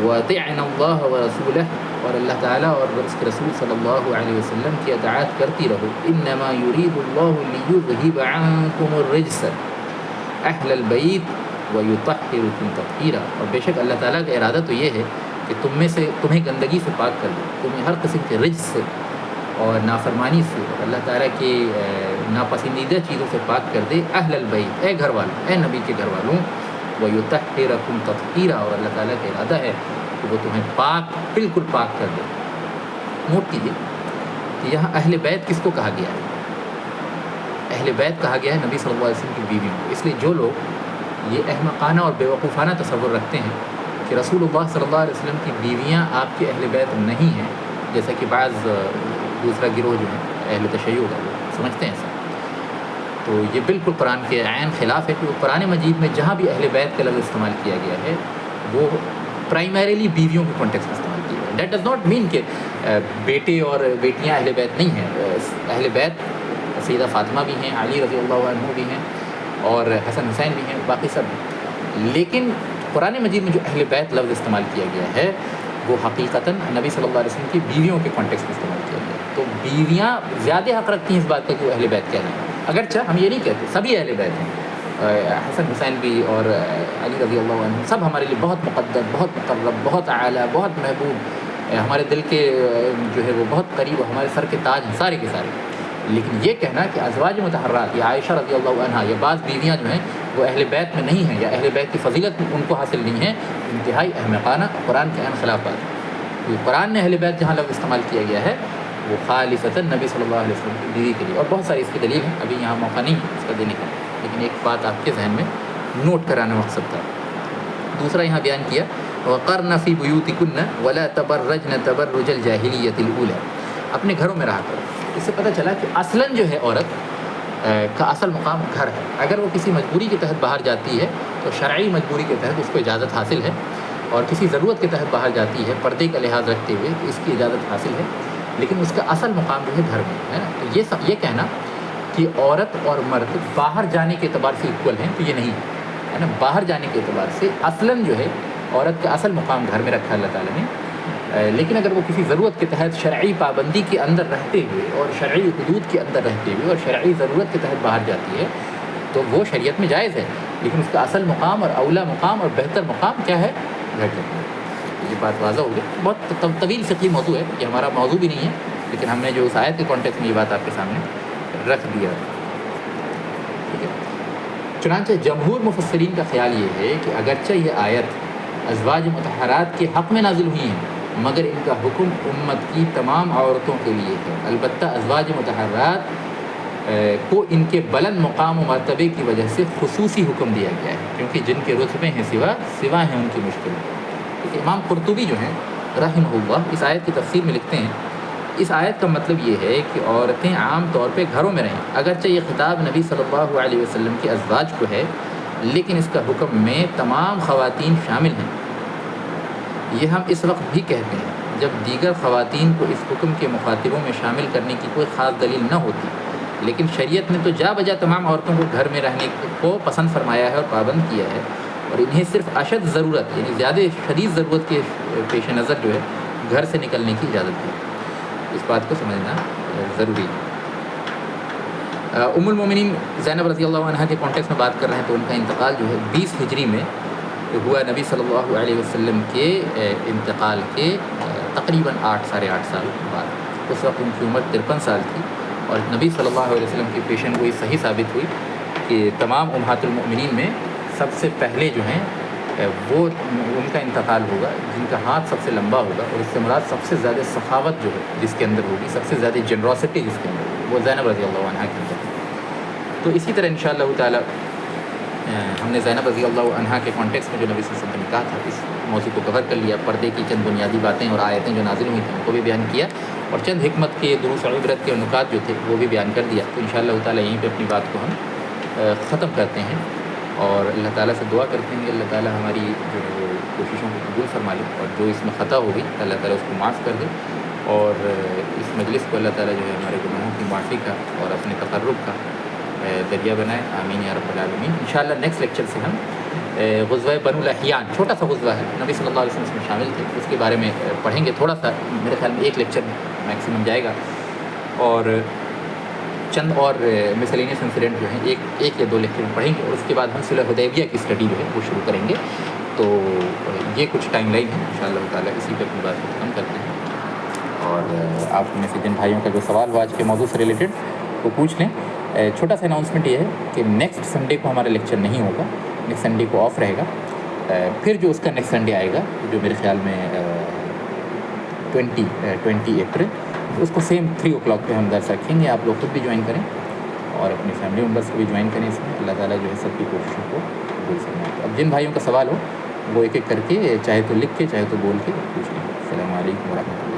وَأَطِعْنَا اللَّهَ وَرَسُولَهُ، اور اللہ تعالیٰ اور اس کے رسول صلی اللہ علیہ وسلم کی اطاعت کرتی رہو. إِنَّمَا يُرِيدُ اللَّهُ لِيُذْهِبَ عَنْكُمُ الرِّجْسَ أَهْلَ الْبَيْتِ وَيُطَهِّرَكُمْ تَطْهِيرًا، اور بے شک اللہ تعالیٰ کا ارادہ تو یہ ہے کہ تم میں سے تمہیں گندگی سے پاک کر دے، تمہیں ہر قسم کے رجس سے اور نافرمانی سے اور اللہ تعالیٰ کے ناپسندیدہ چیزوں سے پاک کر دے. اہل البیت، اے گھر والوں، اے نبی کے گھر والوں. وَيُطَهِّرَكُمْ تَطْهِيرًا، اور اللہ تعالیٰ کا ارادہ ہے کہ وہ تمہیں پاک، بالکل پاک کر دے. نوٹ کیجیے کہ یہاں اہل بیت کس کو کہا گیا ہے؟ اہل بیت کہا گیا ہے نبی صلی اللہ علیہ وسلم کی بیویوں کو. اس لیے جو لوگ یہ احمقانہ اور بیوقوفانہ تصور رکھتے ہیں کہ رسول اللہ صلی اللہ علیہ وسلم کی بیویاں آپ کے اہل بیت نہیں ہیں، جیسا کہ بعض دوسرا گروہ جو ہے اہل تشیع کا وہ سمجھتے ہیں ایسا، تو یہ بالکل قرآن کے عین خلاف ہے. کہ قرآن مجید میں جہاں بھی اہل بیت کا لفظ استعمال کیا گیا ہے وہ پرائمریلی بیویوں کے کانٹیکس میں استعمال کیا گیا ہے. دیٹ ڈز ناٹ مین کہ بیٹے اور بیٹیاں اہل بیت نہیں ہیں. اہل بیت سیدہ فاطمہ بھی ہیں، علی رضی اللہ عنہ بھی ہیں، اور حسن حسین بھی ہیں، باقی سب ہیں. لیکن قرآن مجید میں جو اہل بیت لفظ استعمال کیا گیا ہے وہ حقیقتاً نبی صلی اللہ علیہ وسلم کی بیویوں کے کانٹیکس میں استعمال کیا گیا ہے. تو بیویاں زیادہ حق رکھتی ہیں اس بات کا کہ وہ اہل بیت کہنا ہے. اگرچہ ہم یہ نہیں کہتے سبھی اہل بیت ہیں، حسن حسین بھی اور علی رضی اللہ عنہ سب ہمارے لیے بہت مقدس، بہت مقرب، بہت اعلیٰ، بہت محبوب، ہمارے دل کے جو ہے وہ بہت قریب، ہمارے سر کے تاج ہیں سارے کے سارے. لیکن یہ کہنا کہ ازواج مطہرات یا عائشہ رضی اللہ عنہا یا بعض بیویاں جو ہیں وہ اہل بیت میں نہیں ہیں یا اہل بیت کی فضیلت ان کو حاصل نہیں ہے، انتہائی احمقانہ قرآن کے عین خلاف بات ہے. قرآن نے اہل بیت جہاں لفظ استعمال کیا گیا ہے وہ خالصتاً نبی صلی اللہ علیہ وسلم کی بیوی کے لیے، اور بہت ساری اس کی دلیل ہے، ابھی یہاں موقع نہیں ہے اس کا دینے کا، لیکن ایک بات آپ کے ذہن میں نوٹ کرانا مقصد تھا. دوسرا یہاں بیان کیا وَقَرْنَ فِي بُيُوتِكُنَّ وَلَا تَبَرَّجْنَ تَبَرُّجَ الْجَاهِلِيَّةِ الْأُولَىٰ، اپنے گھروں میں رہا کرو. اس سے پتہ چلا کہ اصلاً جو ہے عورت کا اصل مقام گھر ہے. اگر وہ کسی مجبوری کے تحت باہر جاتی ہے تو شرعی مجبوری کے تحت اس کو اجازت حاصل ہے، اور کسی ضرورت کے تحت باہر جاتی ہے پردے کا لحاظ رکھتے ہوئے اس کی اجازت حاصل ہے، لیکن اس کا اصل مقام جو ہے گھر میں ہے. تو یہ کہنا کہ عورت اور مرد باہر جانے کے اعتبار سے ایکول ہیں تو یہ نہیں ہے نا. باہر جانے کے اعتبار سے اصلاً جو ہے عورت کا اصل مقام گھر میں رکھا اللہ تعالیٰ نے. لیکن اگر وہ کسی ضرورت کے تحت شرعی پابندی کے اندر رہتے ہوئے اور شرعی حدود کے اندر رہتے ہوئے اور شرعی ضرورت کے تحت باہر جاتی ہے تو وہ شریعت میں جائز ہے، لیکن اس کا اصل مقام اور اولا مقام اور بہتر مقام کیا ہے؟ گھر کے اندر. یہ بات واضح ہو گئی. بہت طویل فقہی موضوع ہے، یہ ہمارا موضوع بھی نہیں ہے، لیکن ہم نے جو اس آیت کے کانٹیکس میں یہ بات آپ کے سامنے رکھ دیا. ٹھیک ہے. چنانچہ جمہور مفسرین کا خیال یہ ہے کہ اگرچہ یہ آیت ازواج مطہرات کے حق میں نازل ہوئی ہیں مگر ان کا حکم امت کی تمام عورتوں کے لیے ہے. البتہ ازواج مطہرات کو ان کے بلند مقام و مرتبے کی وجہ سے خصوصی حکم دیا گیا ہے، کیونکہ جن کے رتبے ہیں سوا ہیں ان کی مشکل. امام قرطبی جو ہیں رحمہ اللہ اس آیت کی تفسیر میں لکھتے ہیں اس آیت کا مطلب یہ ہے کہ عورتیں عام طور پہ گھروں میں رہیں. اگرچہ یہ خطاب نبی صلی اللہ علیہ وسلم کے ازواج کو ہے لیکن اس کا حکم میں تمام خواتین شامل ہیں. یہ ہم اس وقت بھی کہتے ہیں جب دیگر خواتین کو اس حکم کے مخاطبوں میں شامل کرنے کی کوئی خاص دلیل نہ ہوتی، لیکن شریعت نے تو جا بجا تمام عورتوں کو گھر میں رہنے کو پسند فرمایا ہے اور پابند کیا ہے، اور انہیں صرف اشد ضرورت یعنی زیادہ شدید ضرورت کے پیش نظر جو ہے گھر سے نکلنے کی اجازت دی. اس بات کو سمجھنا ضروری ہے. ام المومنین زینب رضی اللہ عنہ کے کانٹیکس میں بات کر رہے ہیں تو ان کا انتقال جو ہے 20 ہجری میں ہوا. نبی صلی اللہ علیہ وسلم کے انتقال کے تقریباً 8-8.5 سال بعد. اس وقت ان کی عمر 53 سال تھی، اور نبی صلی اللہ علیہ وسلم کی پیشن گوئی صحیح ثابت ہوئی کہ تمام امہات المؤمنین میں سب سے پہلے جو ہیں وہ ان کا انتقال ہوگا جن کا ہاتھ سب سے لمبا ہوگا، اور اس سے مراد سب سے زیادہ سخاوت جو ہے جس کے اندر ہوگی، سب سے زیادہ جنراسٹی جس کے اندر ہوگی، وہ زینب رضی اللہ عنہ کی ہے. تو اسی طرح انشاءاللہ تعالیٰ ہم نے زینب رضی اللہ عنہ کے کانٹیکس میں جو نبی صلی اللہ علیہ وسلم نے کہا تھا اس موضوع کو کور کر لیا. پردے کی چند بنیادی باتیں اور آیتیں جو نازل ہوئی تھیں ان کو بھی بیان کیا، اور چند حکمت کے دروس و عبرت کے نکات جو تھے وہ بھی بیان کر دیا. تو انشاءاللہ تعالیٰ یہیں پہ اپنی بات کو ہم ختم کرتے ہیں، اور اللہ تعالیٰ سے دعا کرتے ہیں کہ اللہ تعالیٰ ہماری جو ہے وہ کوششوں کو قبول فرما لے، اور جو اس میں خطا ہوگی اللہ تعالیٰ اس کو معاف کر دے، اور اس مجلس کو اللہ تعالیٰ جو ہے ہمارے گناہوں کی معافی کا اور اپنے تقرب کا ذریعہ بنائے. آمین یا رب العالمین. انشاءاللہ نیکسٹ لیکچر سے ہم غزوہ بنو الاحیان، چھوٹا سا غزوہ ہے، نبی صلی اللہ علیہ وسلم اس میں شامل تھے، اس کے بارے میں پڑھیں گے تھوڑا سا، میرے خیال میں ایک لیکچر میکسیمم جائے گا، اور چند اور مسلینیس انسیڈنٹ جو ہیں ایک یا دو لیکچر میں پڑھیں گے، اور اس کے بعد ہم صلح حدیبیہ کی اسٹڈی جو ہے وہ شروع کریں گے. تو یہ کچھ ٹائم لائن ہے، انشاءاللہ تعالیٰ اسی پہ اپنی بات کو ختم کرتے ہیں. اور آپ میں سے جن بھائیوں کا جو سوال ہوا آج کے موضوع سے ریلیٹڈ وہ پوچھ لیں. چھوٹا سا اناؤنسمنٹ یہ ہے کہ نیکسٹ سنڈے کو ہمارا لیکچر نہیں ہوگا، نیکسٹ سنڈے کو آف رہے گا. پھر جو اس کا نیکسٹ سنڈے آئے گا جو میرے خیال میں 20 اپریل، اس کو سیم 3 o'clock پہ ہم درس رکھیں گے. آپ لوگ خود بھی جوائن کریں اور اپنی فیملی ممبرس کو بھی جوائن کریں اس میں. اللہ تعالیٰ جو ہے سب کی کوششوں کو قبول فرمائے. اب جن بھائیوں کا سوال ہو وہ ایک ایک کر کے چاہے تو لکھ کے چاہے تو بول کے پوچھ لیں. السلام علیکم ورحمۃ اللہ.